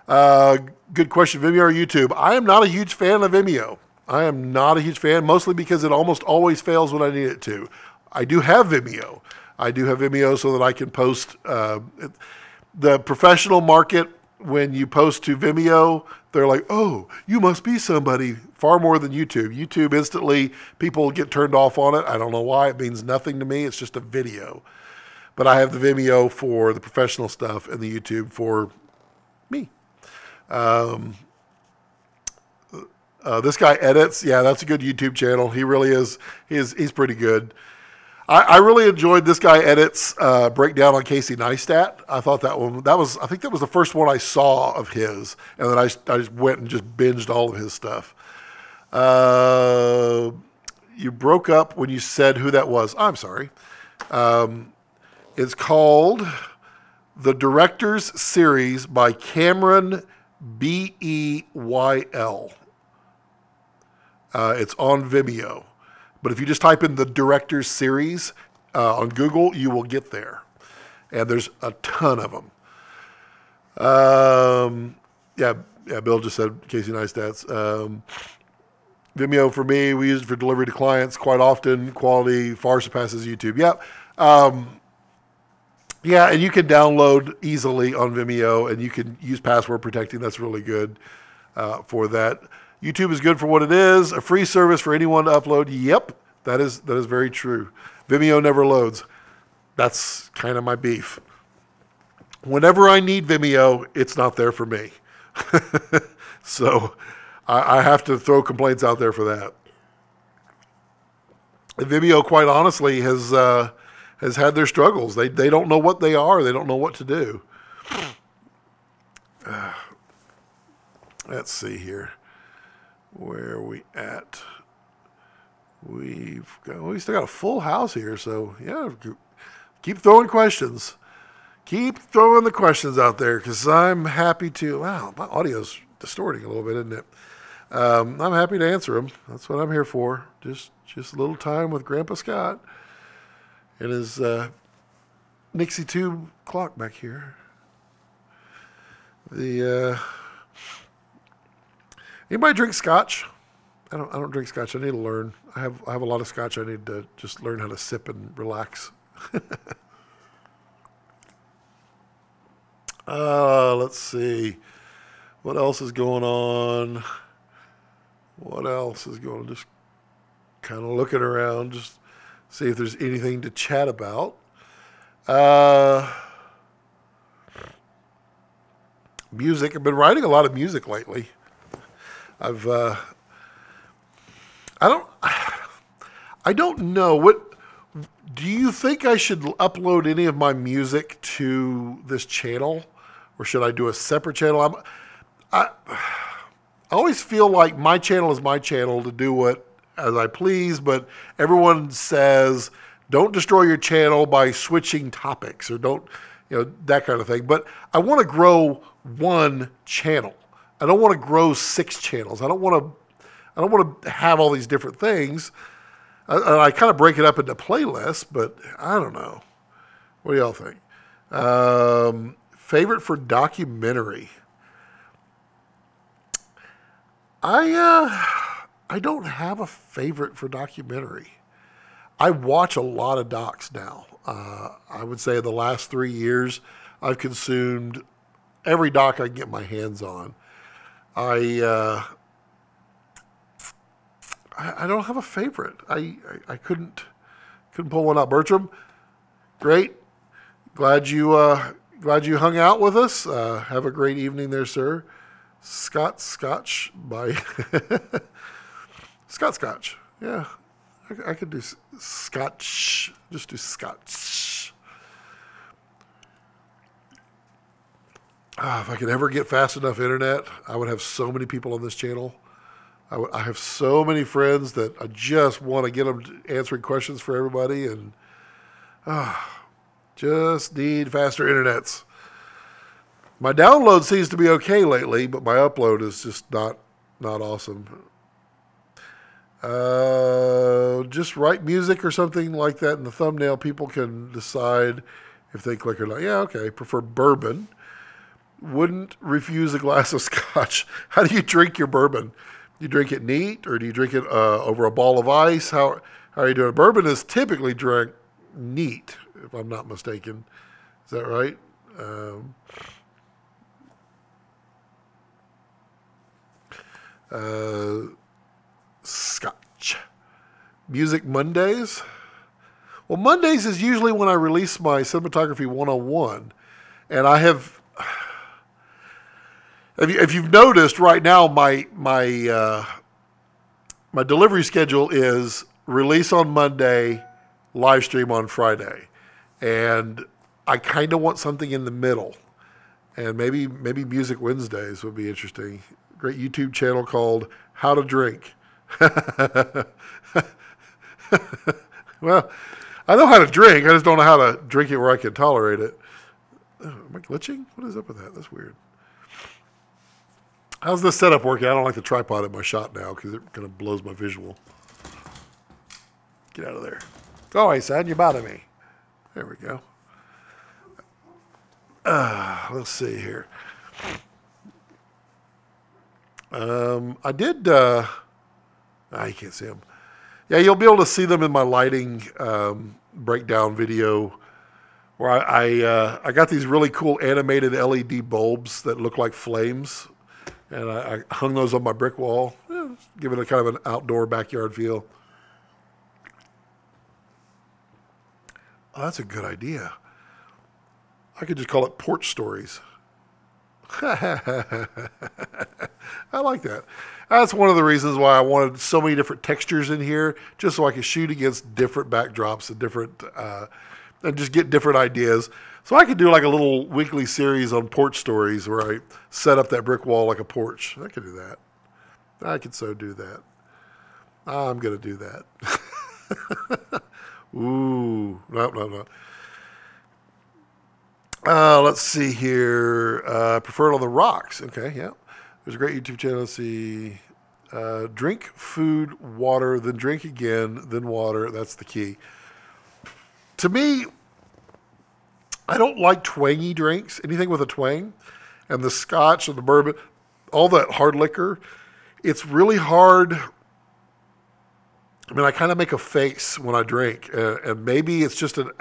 S1: Good question. Vimeo or YouTube? I am not a huge fan of Vimeo. I am not a huge fan, mostly because it almost always fails when I need it to. I do have Vimeo. So that I can post. The professional market, when you post to Vimeo, they're like, oh, you must be somebody, far more than YouTube. YouTube, instantly, people get turned off on it. I don't know why. It means nothing to me. It's just a video. But I have the Vimeo for the professional stuff and the YouTube for me. This guy edits. Yeah, that's a good YouTube channel. He really is. He's pretty good. I really enjoyed this guy edits breakdown on Casey Neistat. I thought I think that was the first one I saw of his, and then I just went and just binged all of his stuff. You broke up when you said who that was. I'm sorry. It's called The Director's Series by Cameron Beyl. It's on Vimeo. But if you just type in The Director's Series, on Google, you will get there. And there's a ton of them. Yeah, Bill just said Casey Neistat's. Vimeo for me, we use it for delivery to clients quite often. Quality far surpasses YouTube. Yep. Yeah, and you can download easily on Vimeo, and you can use password protecting. That's really good for that. YouTube is good for what it is. A free service for anyone to upload. Yep, that is very true. Vimeo never loads. That's kind of my beef. Whenever I need Vimeo, it's not there for me. So I have to throw complaints out there for that. And Vimeo, quite honestly, has had their struggles. They don't know what they are. They don't know what to do. Let's see here. Where are we at? We still got a full house here, so yeah, keep throwing questions. Keep throwing the questions out there, because I'm happy to. Wow, my audio's distorting a little bit, isn't it? I'm happy to answer them. That's what I'm here for. Just a little time with Grandpa Scott and his Nixie tube clock back here. Anybody drink scotch? I don't drink scotch. I need to learn. I have a lot of scotch. I need to just learn how to sip and relax. Let's see. What else is going on? Just kind of looking around, just see if there's anything to chat about. Music. I've been writing a lot of music lately. I don't know. What do you think I should upload any of my music to this channel, or should I do a separate channel? I always feel like my channel is my channel to do what as I please, but everyone says don't destroy your channel by switching topics, or don't, that kind of thing. But I want to grow one channel. I don't want to grow 6 channels. I don't want to have all these different things. I kind of break it up into playlists, but I don't know. What do y'all think? Favorite for documentary? I don't have a favorite for documentary. I watch a lot of docs now. I would say the last 3 years, I've consumed every doc I can get my hands on. I don't have a favorite. I couldn't pull one out. Bertram, great. Glad you hung out with us. Have a great evening there, sir. Scotch by Scotch. Yeah, I could do Scotch. Just do Scotch. If I could ever get fast enough internet, I would have so many people on this channel. I have so many friends that I just want to get them answering questions for everybody, and just need faster internets. My download seems to be okay lately, but my upload is just not awesome. Just write music or something like that in the thumbnail. People can decide if they click or not. Yeah, okay. Prefer bourbon. Wouldn't refuse a glass of scotch. How do you drink your bourbon? Do you drink it neat, or do you drink it over a ball of ice? How are you doing? Bourbon is typically drank neat, if I'm not mistaken. Is that right? Scotch. Music Mondays. Well, Mondays is usually when I release my Cinematography 101. And I have, if you've noticed right now, my delivery schedule is release on Monday, live stream on Friday. And I kind of want something in the middle. And maybe Music Wednesdays would be interesting. Great YouTube channel called How to Drink. Well, I know how to drink. I just don't know how to drink it where I can tolerate it. Am I glitching? What is up with that? That's weird. How's this setup working? I don't like the tripod in my shot now because it kind of blows my visual. Get out of there. Oh, hey, son, you bother me. There we go. Let's see here. I did, you can't see them. Yeah, you'll be able to see them in my lighting breakdown video where I got these really cool animated LED bulbs that look like flames. And I hung those on my brick wall, giving it a kind of an outdoor backyard feel. Oh, that's a good idea. I could just call it porch stories. I like that. That's one of the reasons why I wanted so many different textures in here, just so I could shoot against different backdrops and different, and just get different ideas. So I could do like a little weekly series on porch stories where I set up that brick wall like a porch. I could do that. I could so do that. I'm going to do that. Ooh, no. Let's see here. Prefer it on the rocks. Okay, yeah. There's a great YouTube channel. Let's see. Drink food, water, then drink again, then water. That's the key. To me, I don't like twangy drinks, anything with a twang. And the scotch and the bourbon, all that hard liquor, it's really hard. I mean, I kind of make a face when I drink. And maybe it's just an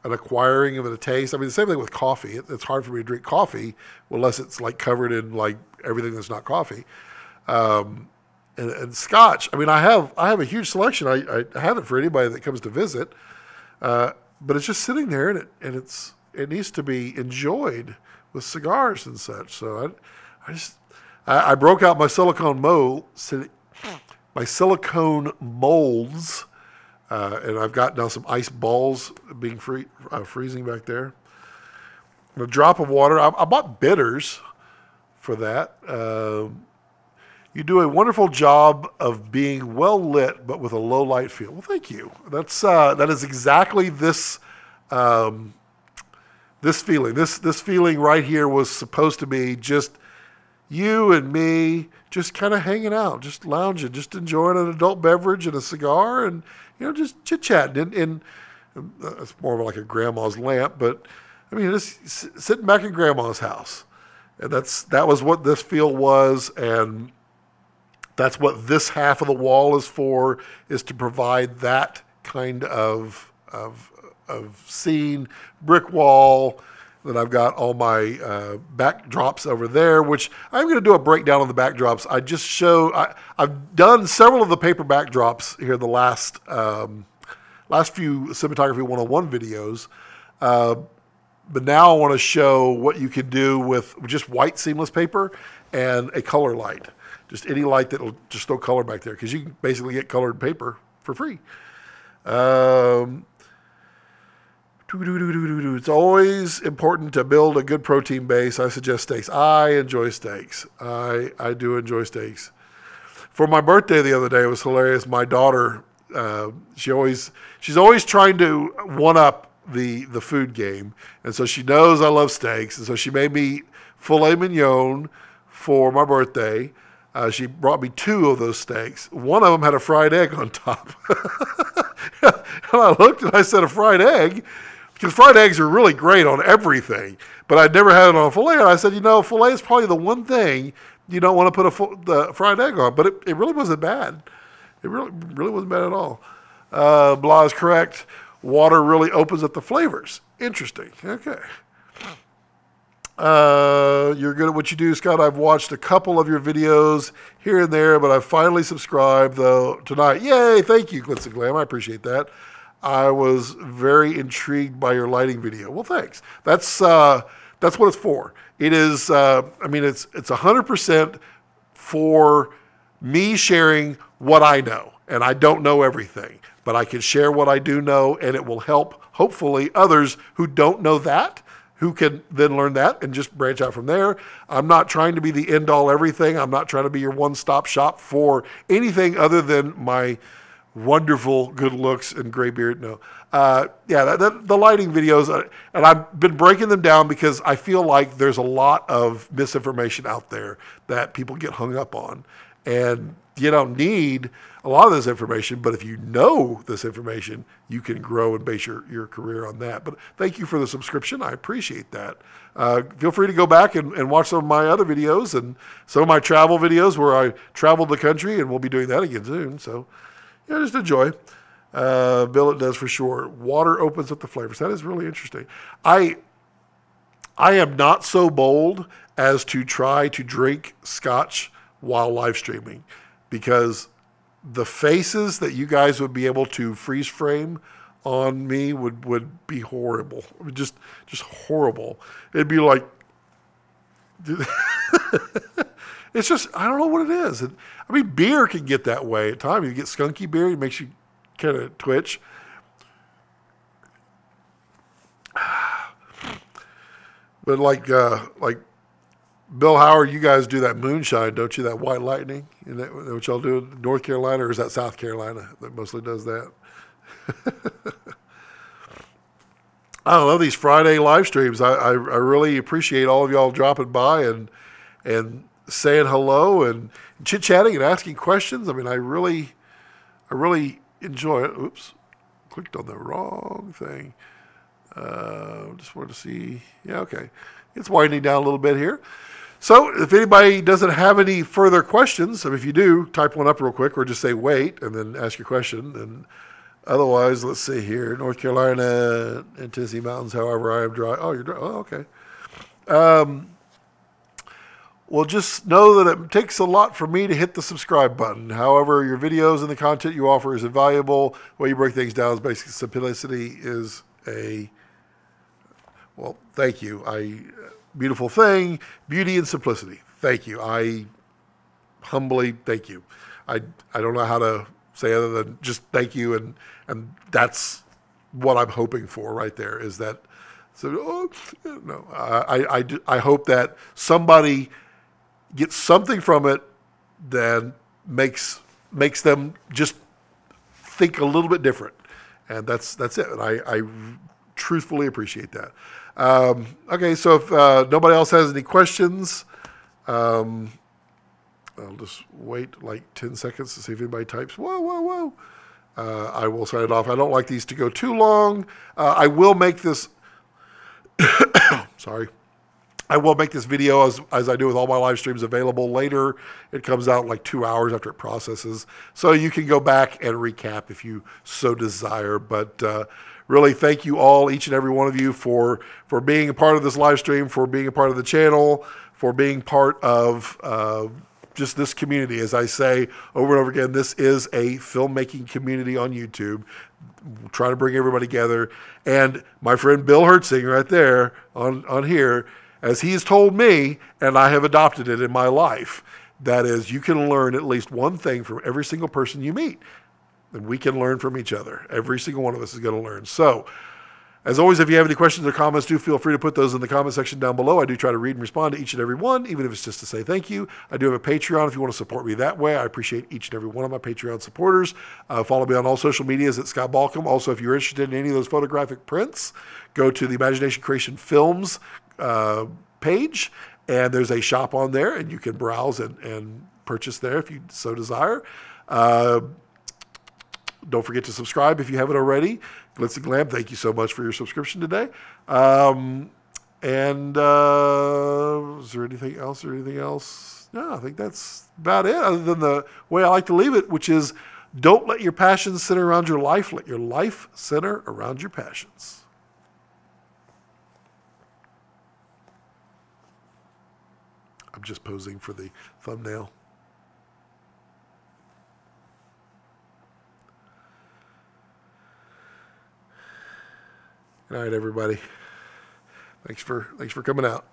S1: acquiring of a taste. I mean, the same thing with coffee. It's hard for me to drink coffee unless it's like covered in like everything that's not coffee. And scotch. I mean, I have a huge selection. I have it for anybody that comes to visit. But it's just sitting there, and it needs to be enjoyed with cigars and such. So I broke out my silicone molds, and I've got now some ice balls being freezing back there. And a drop of water. I bought bitters for that. You do a wonderful job of being well lit, but with a low light feel. Well, thank you. That is exactly this this feeling. This feeling right here was supposed to be just you and me, just kind of hanging out, just lounging, just enjoying an adult beverage and a cigar, and just chit chatting. And it's more of like a grandma's lamp, but I mean, just sitting back in grandma's house, and that was what this feel was, and that's what this half of the wall is for, is to provide that kind of scene, brick wall. Then I've got all my backdrops over there, which I'm going to do a breakdown on the backdrops. I've done several of the paper backdrops here in the last few Cinematography 101 videos. But now I want to show what you can do with just white seamless paper and a color light. Just any light that will just throw color back there, because you can basically get colored paper for free. It's always important to build a good protein base. I suggest steaks. I enjoy steaks. I do enjoy steaks. For my birthday the other day, it was hilarious. My daughter, she's always trying to one up the food game, and so she knows I love steaks, and so she made me filet mignon for my birthday. She brought me 2 of those steaks. One of them had a fried egg on top. And I looked and I said, a fried egg? Because fried eggs are really great on everything. But I'd never had it on a filet. And I said, filet is probably the one thing you don't want to put the fried egg on. But it really wasn't bad. It really wasn't bad at all. Blah is correct. Water really opens up the flavors. Interesting. Okay. You're good at what you do, Scott. I've watched a couple of your videos here and there, but I've finally subscribed though tonight. Yay! Thank you, Glitz and Glam. I appreciate that. I was very intrigued by your lighting video. Well, thanks. That's what it's for. It is. It's 100% for me sharing what I know, and I don't know everything, but I can share what I do know, and it will help hopefully others who don't know that, who can then learn that and just branch out from there. I'm not trying to be the end-all everything. I'm not trying to be your one-stop shop for anything other than my wonderful good looks and gray beard. No. The lighting videos, and I've been breaking them down because I feel like there's a lot of misinformation out there that people get hung up on. And you don't need a lot of this information, but if you know this information, you can grow and base your career on that. But thank you for the subscription. I appreciate that. Feel free to go back and watch some of my other videos and some of my travel videos where I traveled the country, and we'll be doing that again soon. So, yeah, just enjoy. Bill, it does for sure. Water opens up the flavors. That is really interesting. I am not so bold as to try to drink scotch while live streaming, because the faces that you guys would be able to freeze frame on me would be horrible. Just horrible. It'd be like, it's just, I don't know what it is. I mean, beer can get that way at times. You get skunky beer, it makes you kind of twitch. But like Bill Howard, you guys do that moonshine, don't you? That white lightning? Isn't that what y'all do in North Carolina, or is that South Carolina that mostly does that? I love these Friday live streams. I really appreciate all of y'all dropping by and saying hello and chit-chatting and asking questions. I mean, I really enjoy it. Oops, clicked on the wrong thing. Just wanted to see. Yeah, okay. It's winding down a little bit here. So if anybody doesn't have any further questions, I mean, if you do, type one up real quick or just say wait and then ask your question. And otherwise, let's see here. North Carolina and Tennessee mountains, however, I am dry. Oh, you're dry. Oh, okay. Well, just know that it takes a lot for me to hit the subscribe button. However, your videos and the content you offer is invaluable. The way you break things down is basically simplicity is well, thank you. Beautiful thing, beauty and simplicity. Thank you. I humbly thank you. I don't know how to say other than just thank you, and that's what I'm hoping for right there. Is that so? No, I hope that somebody gets something from it that makes them just think a little bit different, and that's it. And I truthfully appreciate that. Okay, so if nobody else has any questions, I'll just wait like 10 seconds to see if anybody types. Whoa. I will sign it off. I don't like these to go too long. I will make this, sorry. I will make this video, as I do with all my live streams, available later. It comes out in like 2 hours after it processes. So you can go back and recap if you so desire. But really, thank you all, each and every one of you, for being a part of this live stream, for being a part of the channel, for being part of just this community. As I say over and over again, this is a filmmaking community on YouTube. We're trying to bring everybody together. And my friend Bill Hertzing right there on here, as he has told me, and I have adopted it in my life, that is, you can learn at least one thing from every single person you meet. And we can learn from each other. Every single one of us is going to learn. So, as always, if you have any questions or comments, do feel free to put those in the comment section down below. I do try to read and respond to each and every one, even if it's just to say thank you. I do have a Patreon if you want to support me that way. I appreciate each and every one of my Patreon supporters. Follow me on all social medias at Scott Balkum. Also, if you're interested in any of those photographic prints, go to the Imagination Creation Films page, and there's a shop on there, and you can browse and purchase there if you so desire. Don't forget to subscribe if you haven't already. Glitz and Glam, thank you so much for your subscription today. Is there anything else No, I think that's about it, other than the way I like to leave it, which is don't let your passions center around your life. Let your life center around your passions. I'm just posing for the thumbnail. Good night, everybody. Thanks for coming out.